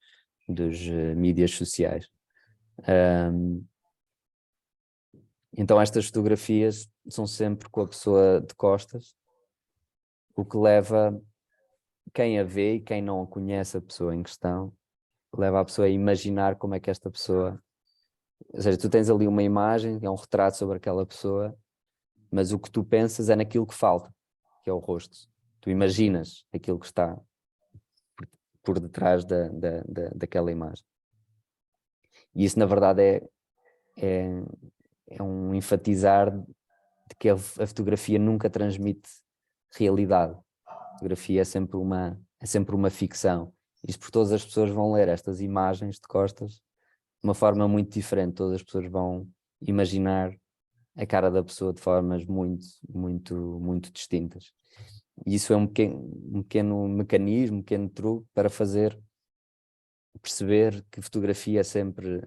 mídias sociais. Então estas fotografias são sempre com a pessoa de costas, o que leva quem a vê e quem não conhece a pessoa em questão, leva a pessoa a imaginar como é que esta pessoa... Ou seja, tu tens ali uma imagem, é um retrato sobre aquela pessoa, mas o que tu pensas é naquilo que falta, que é o rosto. Tu imaginas aquilo que está por detrás daquela imagem. E isso, na verdade, é um enfatizar de que a fotografia nunca transmite realidade. A fotografia é sempre uma ficção. Isso porque todas as pessoas vão ler estas imagens de costas de uma forma muito diferente. Todas as pessoas vão imaginar a cara da pessoa de formas muito distintas. E isso é um pequeno mecanismo, um pequeno truque para fazer perceber que fotografia é sempre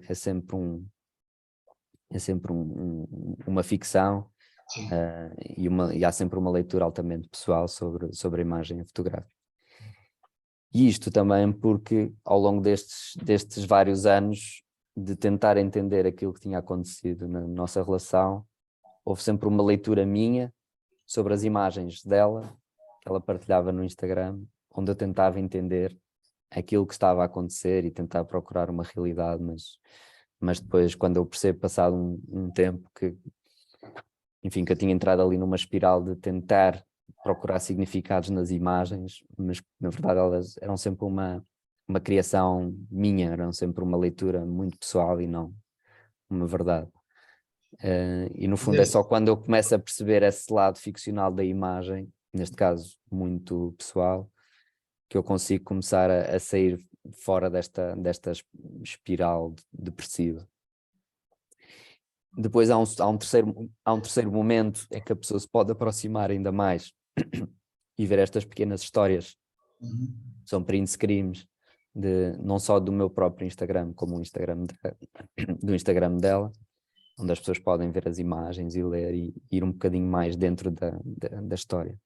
uma ficção, e há sempre uma leitura altamente pessoal sobre a imagem fotográfica. E isto também porque ao longo destes vários anos de tentar entender aquilo que tinha acontecido na nossa relação, houve sempre uma leitura minha sobre as imagens dela, que ela partilhava no Instagram, onde eu tentava entender aquilo que estava a acontecer e tentar procurar uma realidade, mas depois, quando eu percebo, passado um tempo, que enfim, que eu tinha entrado ali numa espiral de tentar procurar significados nas imagens, mas na verdade elas eram sempre uma criação minha, eram sempre uma leitura muito pessoal e não uma verdade. E no fundo é só quando eu começo a perceber esse lado ficcional da imagem, neste caso muito pessoal, que eu consigo começar a sair fora desta espiral depressiva. Depois há um terceiro momento em que a pessoa se pode aproximar ainda mais e ver estas pequenas histórias, são print screens, não só do meu próprio Instagram, como o Instagram do Instagram dela, onde as pessoas podem ver as imagens e ler e ir um bocadinho mais dentro da história.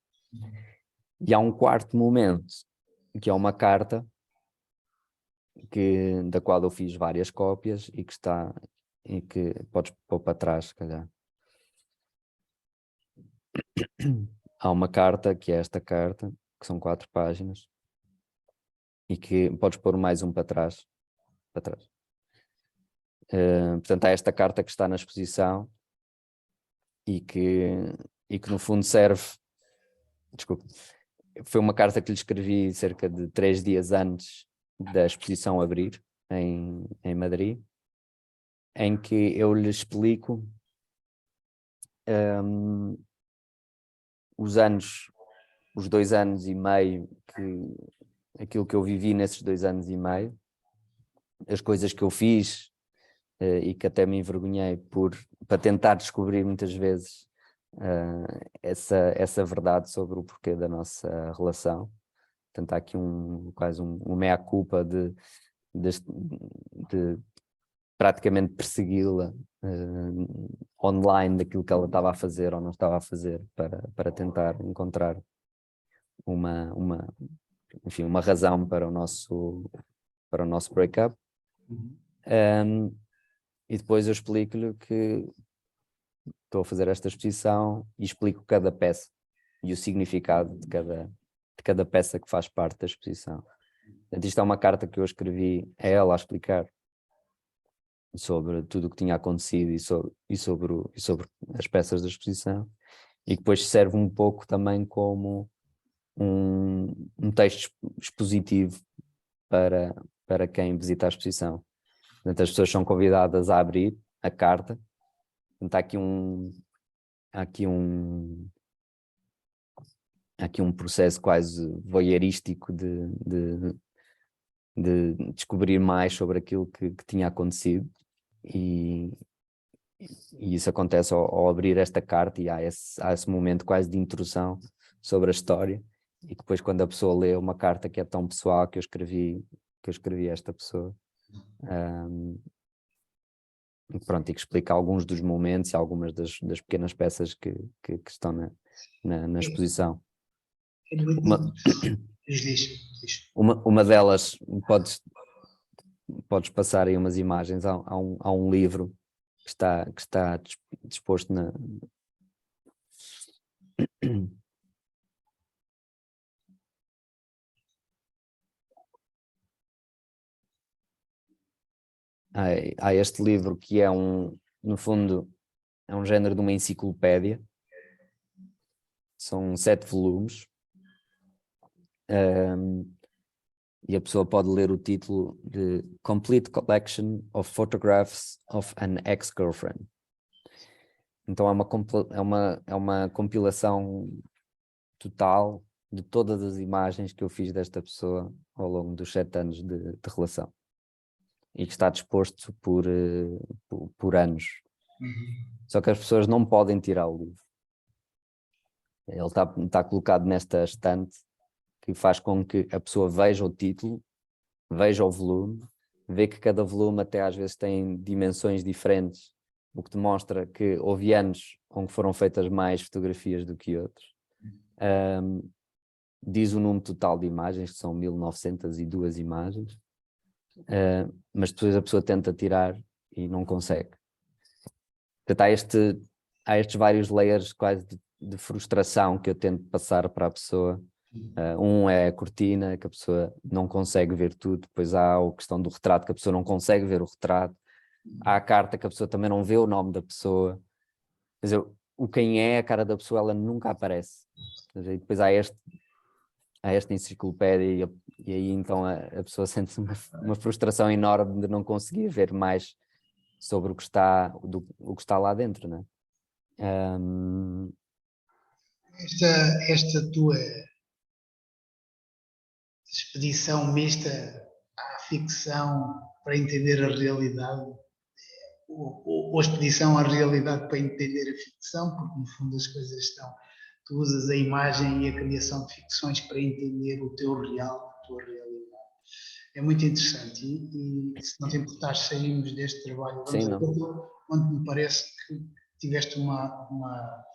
E há um quarto momento, que é uma carta, da qual eu fiz várias cópias e que podes pôr para trás, se calhar. Há uma carta, que é esta carta, que são 4 páginas, e que podes pôr mais um para trás. Portanto, há esta carta que está na exposição e que no fundo serve, desculpa, foi uma carta que lhe escrevi cerca de 3 dias antes da exposição abrir em Madrid, em que eu lhe explico os 2 anos e meio, aquilo que eu vivi nesses 2 anos e meio, as coisas que eu fiz e que até me envergonhei para tentar descobrir muitas vezes essa verdade sobre o porquê da nossa relação. Portanto, há aqui quase um mea-culpa de praticamente persegui-la online daquilo que ela estava a fazer ou não estava a fazer para tentar encontrar enfim, uma razão para o nosso break-up. E depois eu explico-lhe que estou a fazer esta exposição e explico cada peça e o significado de cada peça que faz parte da exposição. Portanto, isto é uma carta que eu escrevi a ela a explicar sobre tudo o que tinha acontecido e sobre as peças da exposição, e que depois serve um pouco também como um texto expositivo para quem visita a exposição. Portanto, as pessoas são convidadas a abrir a carta. Portanto, há aqui um processo quase voyeurístico de descobrir mais sobre aquilo que tinha acontecido, e isso acontece ao abrir esta carta, e há esse momento quase de introdução sobre a história, e que depois, quando a pessoa lê uma carta que é tão pessoal que eu escrevi a esta pessoa, pronto, e que explica alguns dos momentos e algumas das pequenas peças que estão na exposição. Uma delas, podes passar aí umas imagens, há um livro que está disposto na... Há este livro que é no fundo, é um género de uma enciclopédia. São 7 volumes. E a pessoa pode ler o título de Complete Collection of Photographs of an Ex-Girlfriend. Então é uma compilação total de todas as imagens que eu fiz desta pessoa ao longo dos 7 anos de relação, e que está disposto por anos. Só que as pessoas não podem tirar o livro. Ele está colocado nesta estante, que faz com que a pessoa veja o título, veja o volume, vê que cada volume até às vezes tem dimensões diferentes, o que demonstra que houve anos onde foram feitas mais fotografias do que outros. Diz o número total de imagens, que são 1902 imagens, mas depois a pessoa tenta tirar e não consegue. Portanto, há há estes vários layers quase de frustração que eu tento passar para a pessoa. Um é a cortina, que a pessoa não consegue ver tudo, depois há a questão do retrato, que a pessoa não consegue ver o retrato, há a carta, que a pessoa também não vê o nome da pessoa. Quer dizer, o quem é, a cara da pessoa, ela nunca aparece. Quer dizer, e depois há esta enciclopédia e aí então a pessoa sente uma frustração enorme de não conseguir ver mais sobre o que está lá dentro, né? Esta tua expedição mista à ficção para entender a realidade, ou expedição à realidade para entender a ficção, porque no fundo as coisas estão. Tu usas a imagem e a criação de ficções para entender o teu real, a tua realidade. É muito interessante e se não te importares, saímos deste trabalho. Vamos Sim, a não? outro, onde me parece que tiveste uma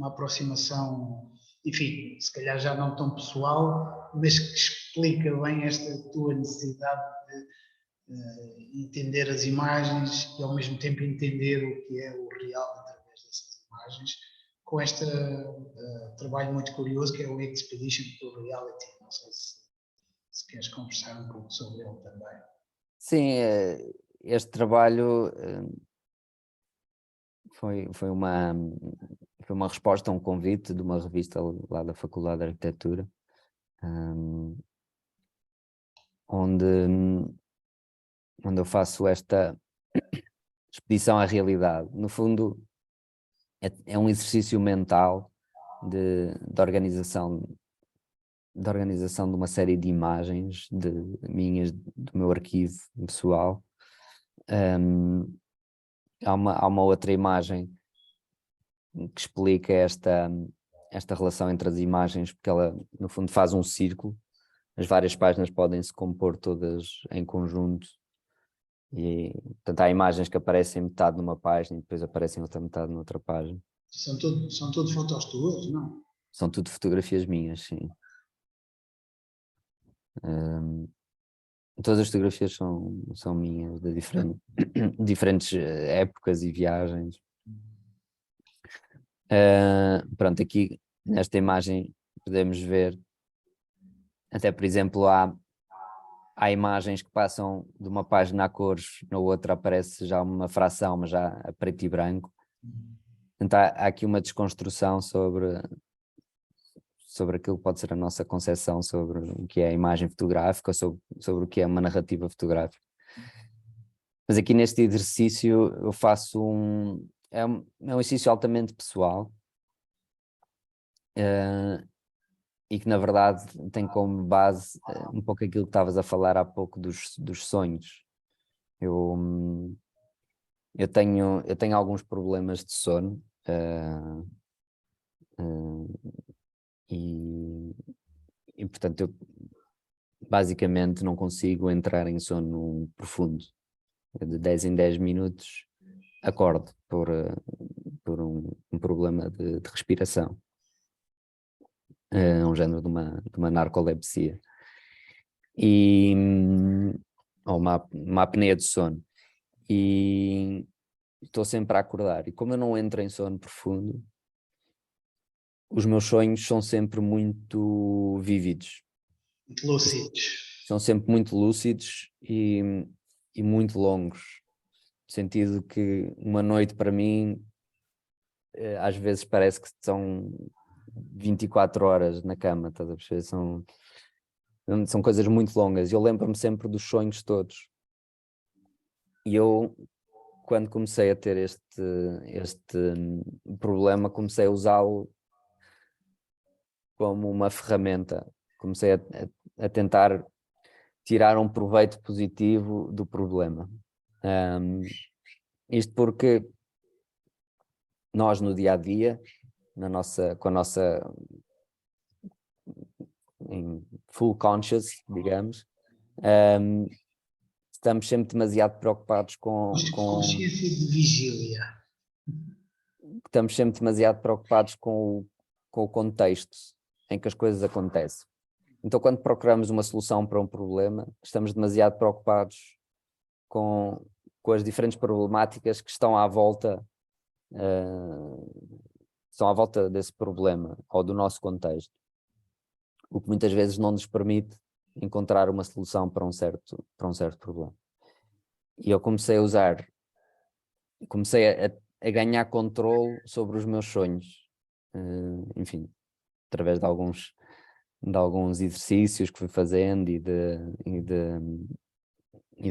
aproximação, enfim, se calhar já não tão pessoal, mas que explica bem esta tua necessidade de entender as imagens e ao mesmo tempo entender o que é o real através dessas imagens, com este trabalho muito curioso que é o Expedition to Reality. Não sei se queres conversar um pouco sobre ele também. Sim, este trabalho foi uma resposta a um convite de uma revista lá da Faculdade de Arquitetura, onde eu faço esta expedição à realidade. No fundo, é um exercício mental de organização de uma série de imagens minhas, do meu arquivo pessoal. Há uma outra imagem que explica esta relação entre as imagens, porque ela, no fundo, faz um círculo. As várias páginas podem se compor todas em conjunto. E, portanto, há imagens que aparecem metade numa página e depois aparecem outra metade noutra página. São tudo fotos tuas, não? São tudo fotografias minhas, sim. Todas as fotografias são minhas, de diferentes épocas e viagens. Pronto, aqui nesta imagem podemos ver, até por exemplo, há imagens que passam de uma página a cores, na outra aparece já uma fração, mas já a preto e branco. Então há aqui uma desconstrução sobre aquilo que pode ser a nossa concepção sobre o que é a imagem fotográfica, sobre o que é uma narrativa fotográfica. Mas aqui neste exercício eu faço é um exercício altamente pessoal, e que na verdade tem como base um pouco aquilo que estavas a falar há pouco dos sonhos. Eu tenho alguns problemas de sono, e portanto eu basicamente não consigo entrar em sono profundo. De 10 em 10 minutos acordo por um problema de respiração, um género de uma narcolepsia ou uma apneia de sono, e estou sempre a acordar, e como eu não entro em sono profundo, os meus sonhos são sempre muito vívidos, Lúcidos. são sempre muito lúcidos e muito longos, no sentido que uma noite para mim às vezes parece que são 24 horas na cama, estás a perceber? São coisas muito longas. Eu lembro-me sempre dos sonhos todos. E eu, quando comecei a ter este problema, comecei a usá-lo como uma ferramenta. Comecei a tentar tirar um proveito positivo do problema. Isto porque nós no dia-a-dia, com a nossa em full conscious, digamos, estamos sempre demasiado preocupados Consciência de vigília. estamos sempre demasiado preocupados com o contexto em que as coisas acontecem. Então, quando procuramos uma solução para um problema, estamos demasiado preocupados com as diferentes problemáticas que estão à volta estão à volta desse problema ou do nosso contexto, o que muitas vezes não nos permite encontrar uma solução para um certo problema. E eu comecei a ganhar controle sobre os meus sonhos, enfim, através de alguns exercícios que fui fazendo e de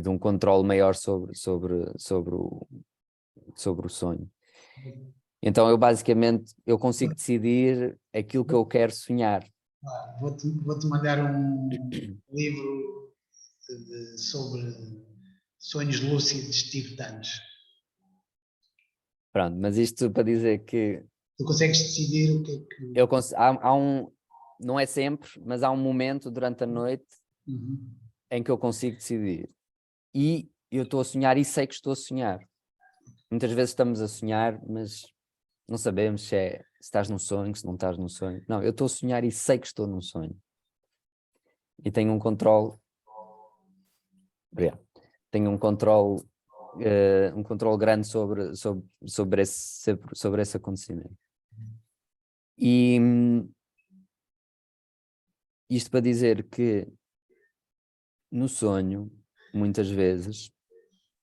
um controle maior sobre o sonho. Então eu basicamente consigo decidir aquilo que eu quero sonhar. Vou-te mandar um livro sobre sonhos lúcidos tibetanos. Pronto, mas isto para dizer que tu consegues decidir o que é que... não é sempre, mas há um momento durante a noite em que eu consigo decidir. E eu estou a sonhar e sei que estou a sonhar. Muitas vezes estamos a sonhar, mas não sabemos se estás num sonho, se não estás num sonho. Não, eu estou a sonhar e sei que estou num sonho. E tenho um controle... Tenho um controle grande sobre esse acontecimento. E isto para dizer que no sonho, muitas vezes,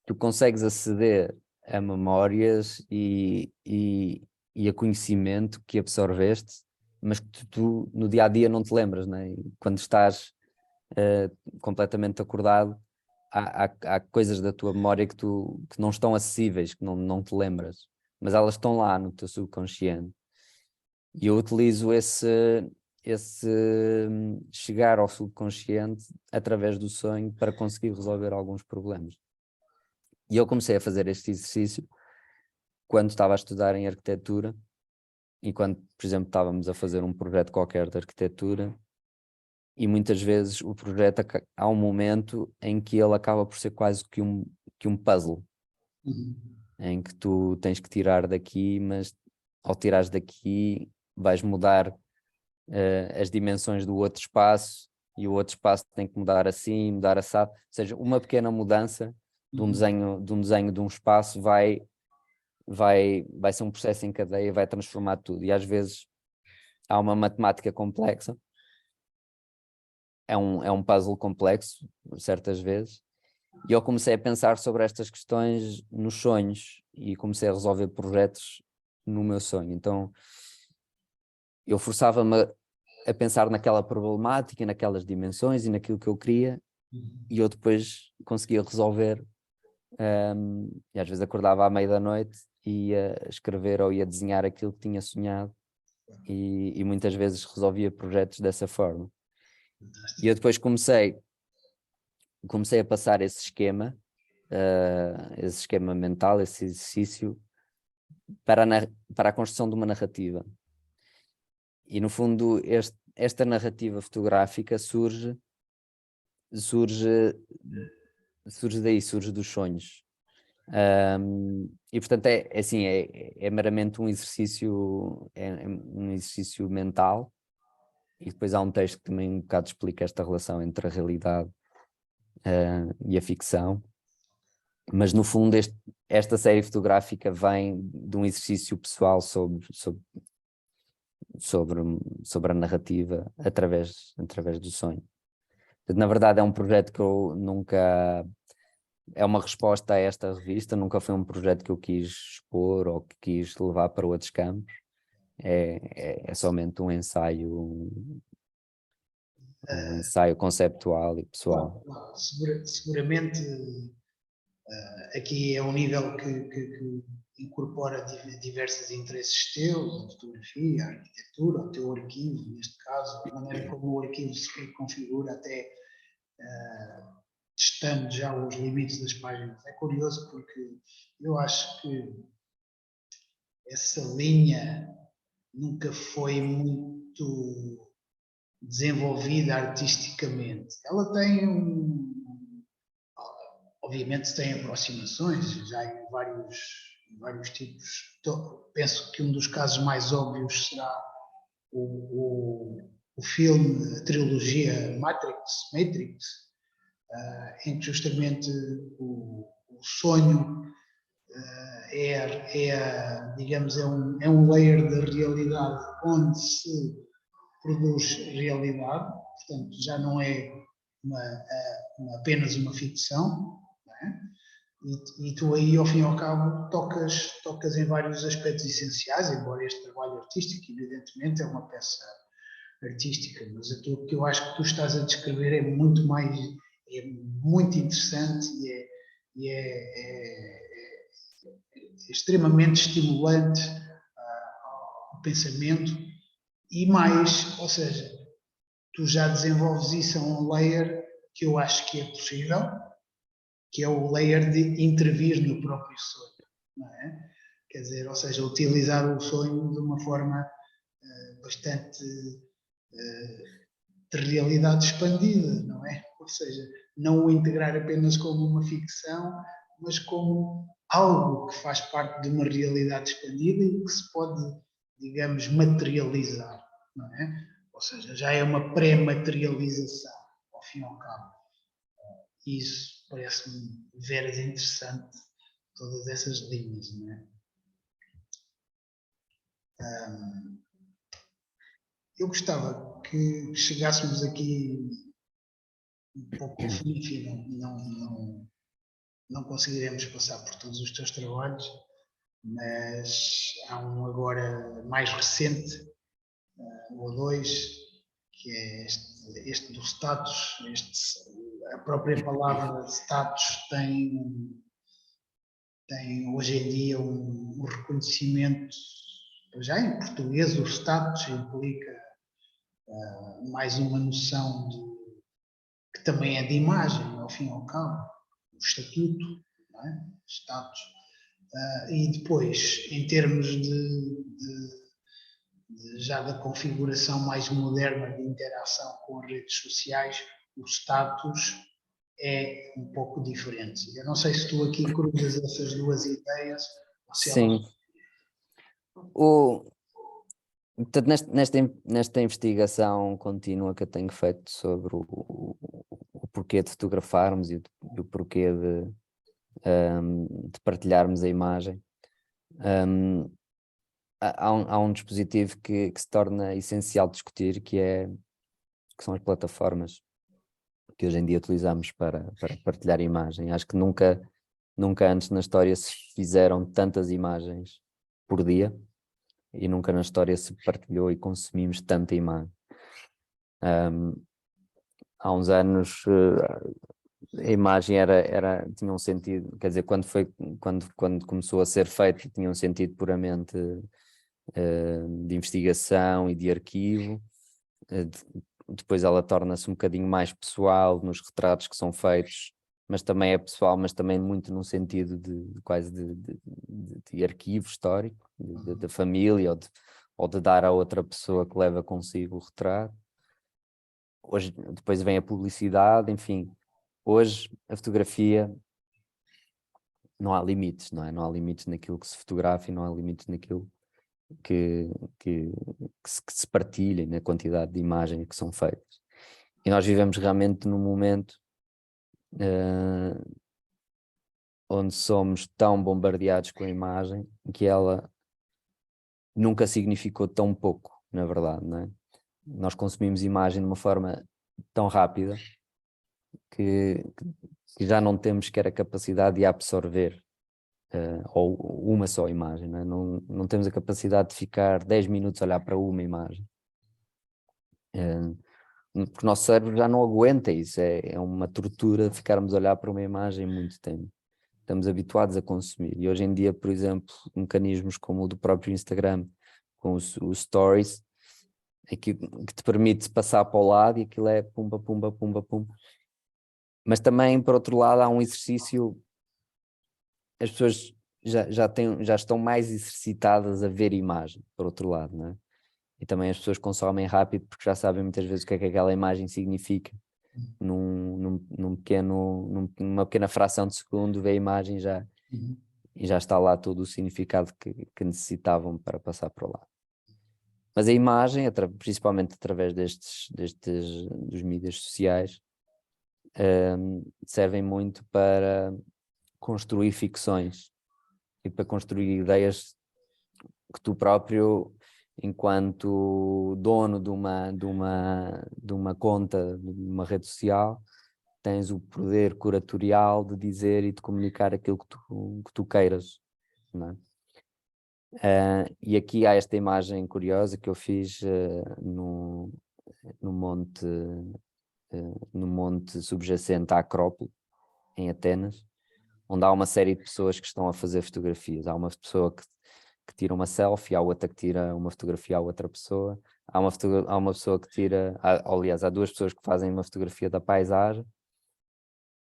tu consegues aceder a memórias e a conhecimento que absorveste, mas que tu no dia a dia não te lembras, né? E quando estás completamente acordado, há coisas da tua memória que não estão acessíveis, que não te lembras, mas elas estão lá no teu subconsciente. E eu utilizo esse chegar ao subconsciente através do sonho para conseguir resolver alguns problemas. E eu comecei a fazer este exercício quando estava a estudar em arquitetura e quando, por exemplo, estávamos a fazer um projeto qualquer de arquitetura. E muitas vezes o projeto, há um momento em que ele acaba por ser quase que um puzzle, em que tu tens que tirar daqui, mas ao tirares daqui vais mudar as dimensões do outro espaço, e o outro espaço tem que mudar assim, mudar assado. Ou seja, uma pequena mudança de um desenho de um espaço vai ser um processo em cadeia, vai transformar tudo. E às vezes há uma matemática complexa, é um puzzle complexo, certas vezes, e eu comecei a pensar sobre estas questões nos sonhos e comecei a resolver projetos no meu sonho. Então, eu forçava-me a pensar naquela problemática, naquelas dimensões e naquilo que eu queria, e eu depois conseguia resolver, e às vezes acordava à meia da noite e ia escrever ou ia desenhar aquilo que tinha sonhado, e muitas vezes resolvia projetos dessa forma. E eu depois comecei a passar esse esquema mental, esse exercício, para a construção de uma narrativa. E no fundo esta narrativa fotográfica surge daí, surge dos sonhos. E portanto é meramente um exercício, um exercício mental. E depois há um texto que também um bocado explica esta relação entre a realidade e a ficção. Mas no fundo esta série fotográfica vem de um exercício pessoal sobre a narrativa através do sonho. Na verdade é um projeto que eu nunca... É uma resposta a esta revista, nunca foi um projeto que eu quis expor ou que quis levar para outros campos. É somente um ensaio conceptual e pessoal. Seguramente aqui é um nível que incorpora diversos interesses teus, a fotografia, a arquitetura, o teu arquivo, neste caso, a maneira como o arquivo se configura até testando já os limites das páginas. É curioso porque eu acho que essa linha nunca foi muito desenvolvida artisticamente. Ela tem obviamente tem aproximações, já em vários tipos. Penso que um dos casos mais óbvios será o filme, a trilogia Matrix, em que justamente o sonho digamos, é um layer da realidade onde se produz realidade, portanto já não é apenas uma ficção, não é? E tu aí, ao fim e ao cabo, tocas em vários aspectos essenciais, embora este trabalho artístico, evidentemente, é uma peça artística, mas aquilo que eu acho que tu estás a descrever é muito interessante e é extremamente estimulante ao pensamento e mais, ou seja, tu já desenvolves isso a um layer que eu acho que é possível, que é o layer de intervir no próprio sonho, não é? Quer dizer, ou seja, utilizar o sonho de uma forma bastante de realidade expandida, não é? Ou seja, não o integrar apenas como uma ficção, mas como algo que faz parte de uma realidade expandida e que se pode, digamos, materializar, não é? Ou seja, já é uma pré-materialização, ao fim e ao cabo. Isso parece-me veras interessante, todas essas linhas, não é? Eu gostava que chegássemos aqui um pouco ao fim, enfim, não conseguiremos passar por todos os teus trabalhos, mas há um agora mais recente, ou dois, que é este do status. A própria palavra status tem hoje em dia um reconhecimento, já em português o status implica mais uma noção que também é de imagem, ao fim e ao cabo, o estatuto, não é? Status. E depois, em termos já da configuração mais moderna de interação com as redes sociais, o status é um pouco diferente. Eu não sei se tu aqui cruzas essas duas ideias, ou se elas... Sim. Portanto, nesta investigação contínua que eu tenho feito sobre o porquê de fotografarmos e o porquê de partilharmos a imagem, há um dispositivo que se torna essencial discutir, que são as plataformas que hoje em dia utilizamos para partilhar imagem. Acho que nunca antes na história se fizeram tantas imagens por dia e nunca na história se partilhou e consumimos tanta imagem. Há uns anos a imagem tinha um sentido, quer dizer, quando começou a ser feito, tinha um sentido puramente de investigação e de arquivo. Depois ela torna-se um bocadinho mais pessoal nos retratos que são feitos, mas também é pessoal, mas também muito num sentido quase de arquivo histórico, da família, ou de dar a outra pessoa que leva consigo o retrato. Hoje, depois vem a publicidade, enfim. Hoje a fotografia não há limites, não é? Não há limites naquilo que se fotografa e não há limites naquilo que se partilha, na quantidade de imagens que são feitas. E nós vivemos realmente num momento onde somos tão bombardeados com a imagem que ela nunca significou tão pouco, na verdade, não é? Nós consumimos imagem de uma forma tão rápida que já não temos sequer a capacidade de absorver ou uma só imagem, não é? Não temos a capacidade de ficar 10 minutos a olhar para uma imagem. Porque o nosso cérebro já não aguenta isso, é uma tortura ficarmos a olhar para uma imagem muito tempo. Estamos habituados a consumir. E hoje em dia, por exemplo, mecanismos como o do próprio Instagram, com os stories, que te permite passar para o lado e aquilo é pumba, pumba, pumba, pumba. Mas também, por outro lado, há um exercício, as pessoas já estão mais exercitadas a ver imagem, por outro lado, não é? E também as pessoas consomem rápido porque já sabem muitas vezes o que é que aquela imagem significa. Numa pequena fração de segundo vê a imagem e já está lá todo o significado que necessitavam para passar para lá. Mas a imagem, principalmente através dos mídias sociais, servem muito para construir ficções. e para construir ideias que tu próprio, enquanto dono de uma conta, de uma rede social, tens o poder curatorial de dizer e de comunicar aquilo que tu queiras, não é? E aqui há esta imagem curiosa que eu fiz no monte subjacente à Acrópole, em Atenas, onde há uma série de pessoas que estão a fazer fotografias. Há uma pessoa que tira uma selfie, há outra que tira uma fotografia à outra pessoa, há uma pessoa que tira, aliás, há duas pessoas que fazem uma fotografia da paisagem.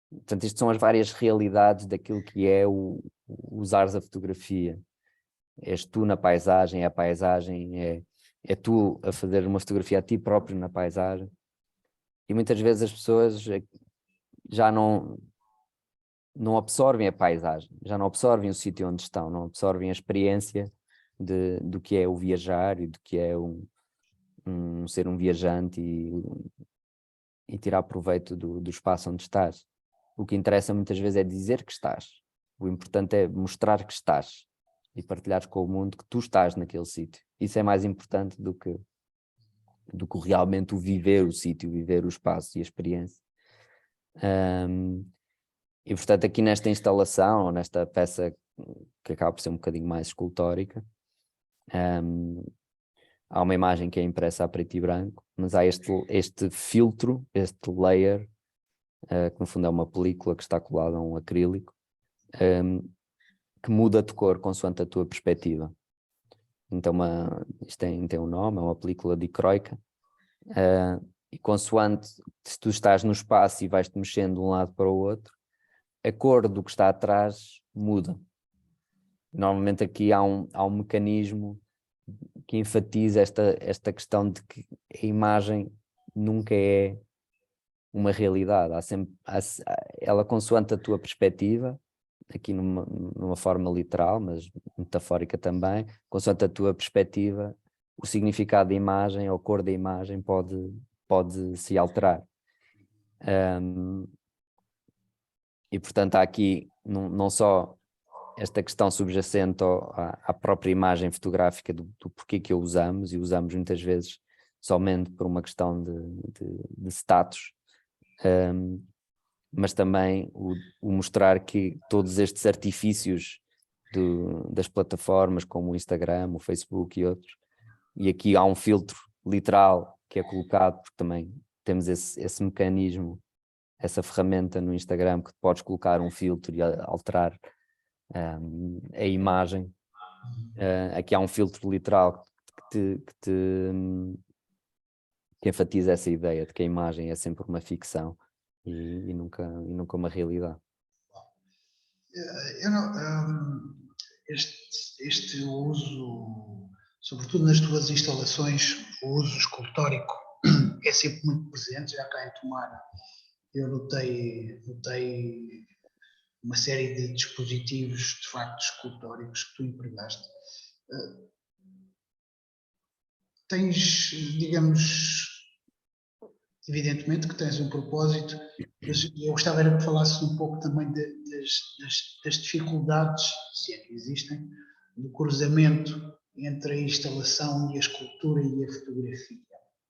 Portanto, isto são as várias realidades daquilo que é usares a fotografia. És tu na paisagem, a paisagem é tu a fazer uma fotografia a ti próprio na paisagem. E muitas vezes as pessoas já não absorvem a paisagem, já não absorvem o sítio onde estão, não absorvem a experiência do que é o viajar e do que é ser um viajante e tirar proveito do espaço onde estás. O que interessa muitas vezes é dizer que estás. O importante é mostrar que estás e partilhares com o mundo que tu estás naquele sítio. Isso é mais importante do que realmente o viver o sítio, viver o espaço e a experiência. E portanto aqui nesta instalação, ou nesta peça que acaba por ser um bocadinho mais escultórica, há uma imagem que é impressa a preto e branco, mas há este filtro, este layer, que no fundo é uma película que está colada a um acrílico, que muda de cor consoante a tua perspectiva. Então isto tem um nome, é uma película dicróica, e consoante, se tu estás no espaço e vais-te mexendo de um lado para o outro, a cor do que está atrás muda. Normalmente aqui há um mecanismo que enfatiza esta questão de que a imagem nunca é uma realidade. Ela consoante a tua perspectiva, aqui numa forma literal, mas metafórica também, consoante a tua perspectiva, o significado da imagem ou a cor da imagem pode se alterar. E portanto há aqui não só esta questão subjacente à própria imagem fotográfica do porquê que a usamos, e usamos muitas vezes somente por uma questão de status, mas também o mostrar que todos estes artifícios das plataformas como o Instagram, o Facebook e outros, e aqui há um filtro literal que é colocado, porque também temos esse mecanismo, essa ferramenta no Instagram que podes colocar um filtro e alterar a imagem. Aqui há um filtro literal que enfatiza essa ideia de que a imagem é sempre uma ficção e nunca uma realidade. Eu não, este uso, sobretudo nas tuas instalações, o uso escultórico é sempre muito presente. Já cá em Tomara eu notei uma série de dispositivos de facto escultóricos que tu empregaste. Tens, digamos, evidentemente que tens um propósito, mas eu gostava era que falasses um pouco também das dificuldades, se é que existem, do cruzamento entre a instalação e a escultura e a fotografia.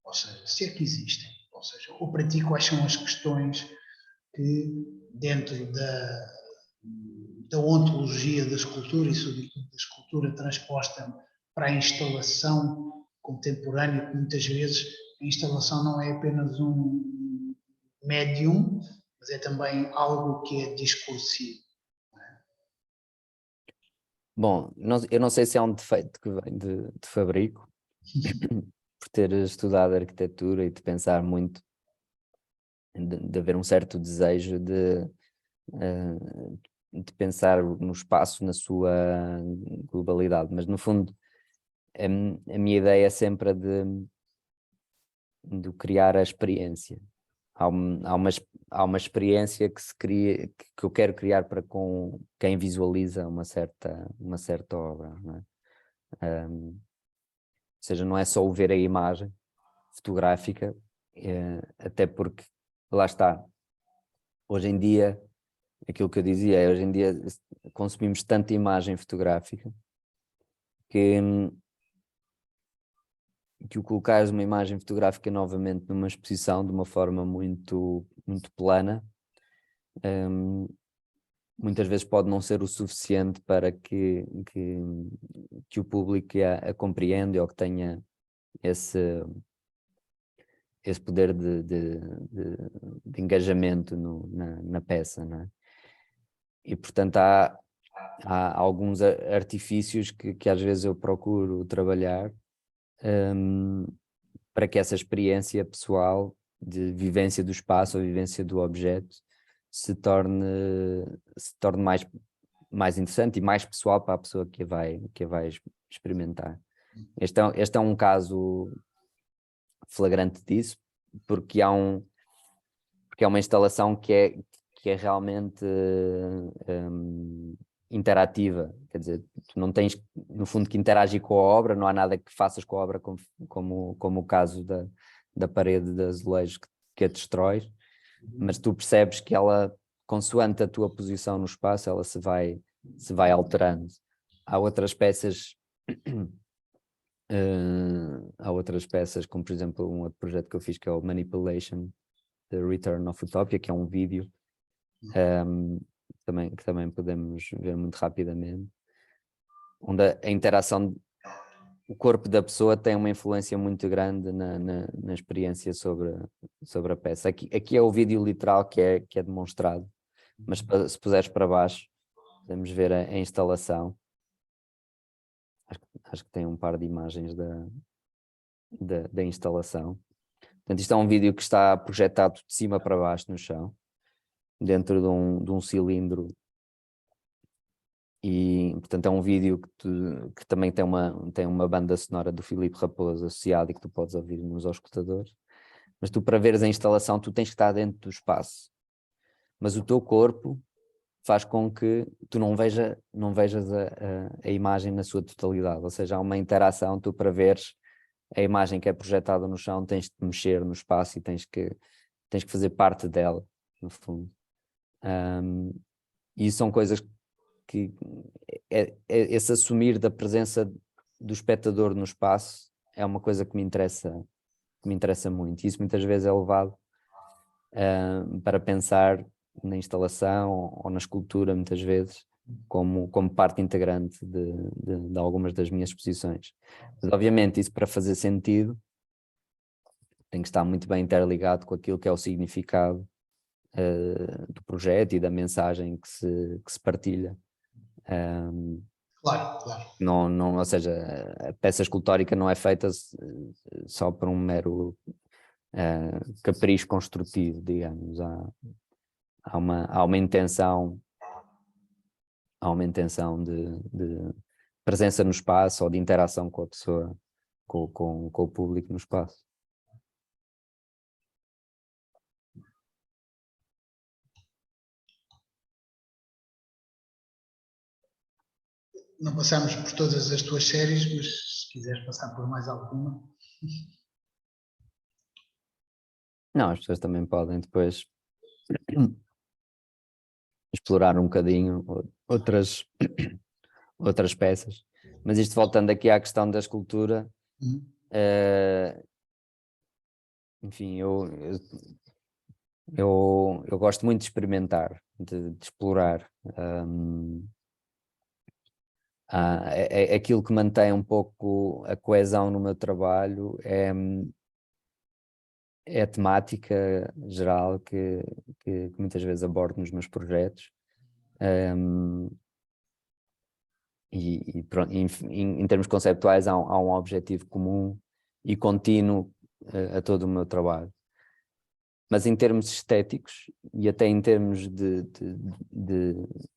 Ou seja, se é que existem. Ou seja, ou para ti quais são as questões que dentro da ontologia da escultura e sobretudo da escultura transposta para a instalação contemporânea, que muitas vezes a instalação não é apenas um médium, mas é também algo que é discursivo. Bom, eu não sei se é um defeito que vem de Fabrico, por ter estudado arquitetura e de pensar muito, de haver um certo desejo de pensar no espaço na sua globalidade, mas no fundo a minha ideia é sempre a de criar a experiência. Há uma experiência que se cria, que eu quero criar para com quem visualiza uma certa obra, não é? Ou seja, não é só o ver a imagem fotográfica, até porque, lá está, hoje em dia aquilo que eu dizia é, hoje em dia consumimos tanta imagem fotográfica que o colocares uma imagem fotográfica novamente numa exposição de uma forma muito, muito plana, muitas vezes pode não ser o suficiente para que o público a compreenda ou que tenha esse poder de engajamento na peça, não é? E portanto há alguns artifícios que às vezes eu procuro trabalhar para que essa experiência pessoal de vivência do espaço ou vivência do objeto se torne mais interessante e mais pessoal para a pessoa que a vai experimentar. Este é um caso flagrante disso, porque é uma instalação que é realmente interativa, quer dizer, tu não tens no fundo que interagir com a obra, não há nada que faças com a obra como o caso da parede de azulejos que a destrói, mas tu percebes que ela, consoante a tua posição no espaço, ela se vai alterando. Há outras peças como por exemplo um outro projeto que eu fiz que é o Manipulation, The Return of Utopia, que é um vídeo que também podemos ver muito rapidamente, onde a interação, o corpo da pessoa tem uma influência muito grande na experiência sobre a peça. Aqui é o vídeo literal que é demonstrado, mas se puseres para baixo, podemos ver a instalação. Acho que tem um par de imagens da instalação. Portanto, isto é um vídeo que está projetado de cima para baixo no chão, dentro de um cilindro. E, portanto, é um vídeo que também tem uma banda sonora do Filipe Raposo associada e que tu podes ouvir nos auscultadores. Mas tu, para veres a instalação, tu tens que estar dentro do espaço. Mas o teu corpo faz com que tu não vejas a imagem na sua totalidade. Ou seja, há uma interação, tu para veres a imagem que é projetada no chão, tens de mexer no espaço e tens que fazer parte dela, no fundo. E são coisas que esse assumir da presença do espectador no espaço é uma coisa que me interessa muito. E isso muitas vezes é levado para pensar na instalação ou na escultura, muitas vezes, como parte integrante de algumas das minhas exposições. Mas obviamente isso, para fazer sentido, tem que estar muito bem interligado com aquilo que é o significado do projeto e da mensagem que se partilha. Claro. Não, ou seja, a peça escultórica não é feita só por um mero capricho construtivo, digamos. Há uma intenção de presença no espaço ou de interação com a pessoa, com o público no espaço. Não passamos por todas as tuas séries, mas se quiseres passar por mais alguma. Não, as pessoas também podem depois explorar um bocadinho outras peças. Mas isto voltando aqui à questão da escultura, enfim, eu gosto muito de experimentar, de explorar. Aquilo que mantém um pouco a coesão no meu trabalho é a temática geral que muitas vezes abordo nos meus projetos. E pronto, em termos conceptuais há um objetivo comum e contínuo a todo o meu trabalho. Mas em termos estéticos e até em termos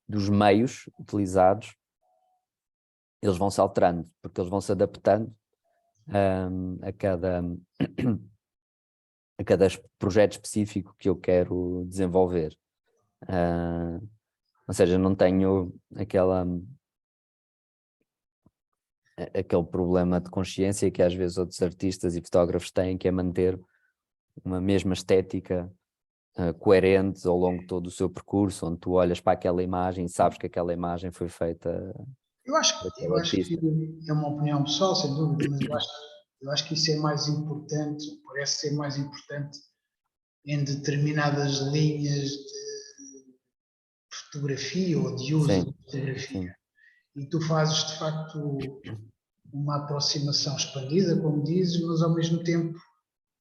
dos meios utilizados, eles vão se alterando, porque eles vão se adaptando a cada projeto específico que eu quero desenvolver. Ou seja, não tenho aquele problema de consciência que às vezes outros artistas e fotógrafos têm, que é manter uma mesma estética coerentes ao longo de todo o seu percurso, onde tu olhas para aquela imagem e sabes que aquela imagem foi feita Eu acho, por aquele eu acho que artista. é uma opinião pessoal, sem dúvida, mas eu acho que isso é mais importante, parece ser mais importante em determinadas linhas de fotografia ou de uso Sim, de fotografia. sim, E tu fazes, de facto, uma aproximação expandida, como dizes, mas ao mesmo tempo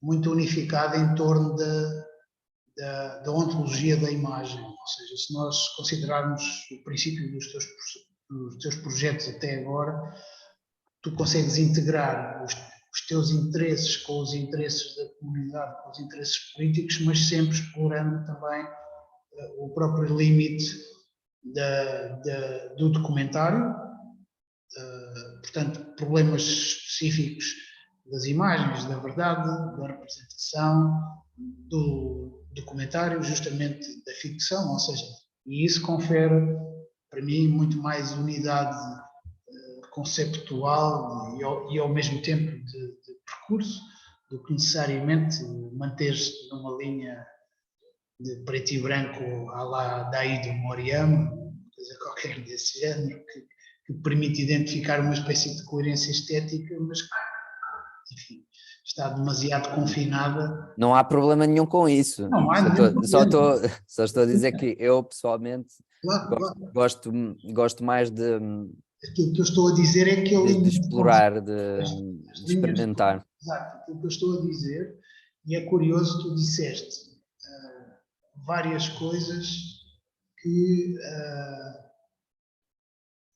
muito unificada em torno da ontologia da imagem. Ou seja, se nós considerarmos o princípio dos teus projetos até agora, tu consegues integrar os teus interesses com os interesses da comunidade, com os interesses políticos, mas sempre explorando também o próprio limite do documentário, portanto, problemas específicos das imagens, da verdade, da representação, do documentário, justamente da ficção, ou seja, e isso confere, para mim, muito mais unidade conceptual e ao mesmo tempo de percurso do que necessariamente manter-se numa linha de preto e branco à la Daido Moriyama, coisa qualquer desse género, que permite identificar uma espécie de coerência estética, mas que, enfim, está demasiado confinada. não há problema nenhum com isso. Não há nenhum problema. Só estou a dizer que eu, pessoalmente, Claro, claro. gosto mais de, Aquilo que eu estou a dizer é que a de linha explorar, as de linhas de experimentar. exato, aquilo que eu estou a dizer, e é curioso, tu disseste várias coisas que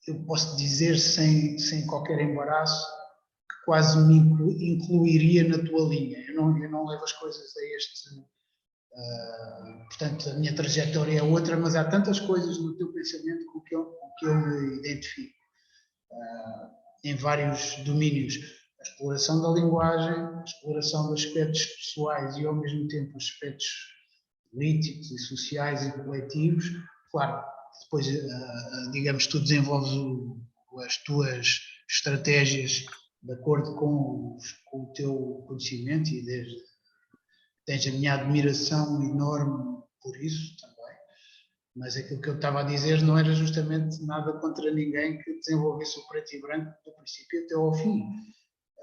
eu posso dizer sem qualquer embaraço, que quase me incluiria na tua linha. Eu não levo as coisas a este. Portanto, a minha trajetória é outra, mas há tantas coisas no teu pensamento com que eu me identifico em vários domínios. A exploração da linguagem, a exploração dos aspectos pessoais e, ao mesmo tempo, os aspectos políticos e sociais e coletivos. Claro, depois, digamos, tu desenvolves as tuas estratégias de acordo com o teu conhecimento e tens a minha admiração enorme por isso também. Mas aquilo que eu estava a dizer não era justamente nada contra ninguém que desenvolvesse o preto e branco do princípio até ao fim.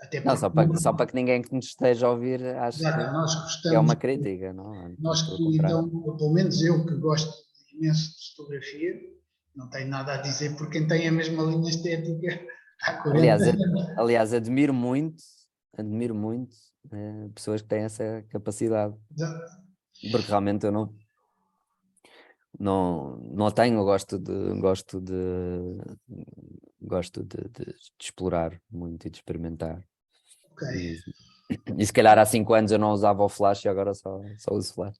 Até Não, porque só para que ninguém que nos esteja a ouvir ache nós que é gostamos, uma crítica, não? nós Pelo que, contrário. então, pelo menos eu que gosto imenso de fotografia, não tenho nada a dizer por quem tem a mesma linha estética há 40 Aliás, anos. admiro muito pessoas que têm essa capacidade, porque realmente eu não tenho, de explorar muito e de experimentar. Ok, E se calhar há 5 anos eu não usava o flash e agora só uso flash.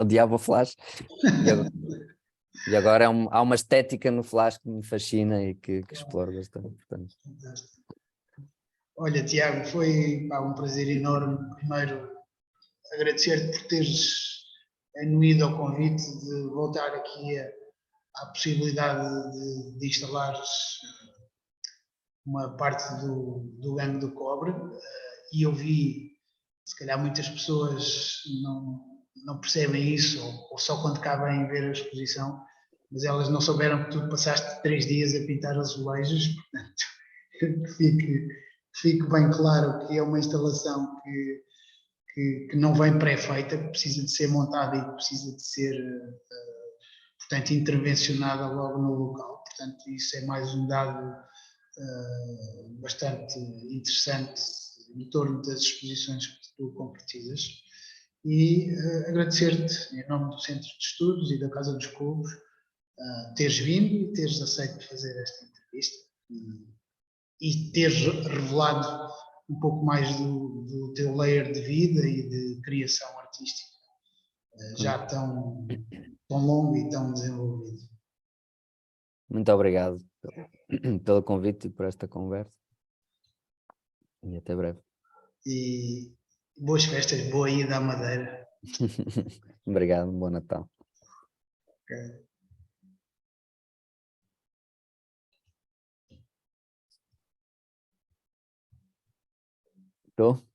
Odiava o flash e agora há uma estética no flash que me fascina e que exploro bastante. Portanto. fantástico. Olha, Tiago, foi um prazer enorme. Primeiro, agradecer-te por teres anuído ao convite de voltar aqui à possibilidade de instalares uma parte do gangue do cobre. E eu vi, se calhar muitas pessoas não percebem isso, ou só quando cá vêm ver a exposição, mas elas não souberam que tu passaste 3 dias a pintar azulejos, portanto, que fique bem claro que é uma instalação que não vem pré-feita, que precisa de ser montada e que precisa de ser, portanto, intervencionada logo no local. Portanto, isso é mais um dado bastante interessante em torno das exposições que tu concretizas. E agradecer-te, em nome do Centro de Estudos e da Casa dos Cubos, teres vindo e teres aceito fazer esta entrevista e teres revelado um pouco mais do teu layer de vida e de criação artística, já tão longo e tão desenvolvido. Muito obrigado pelo convite e por esta conversa. E até breve. E boas festas, boa ida à Madeira. Obrigado, bom Natal. Okay. Estou?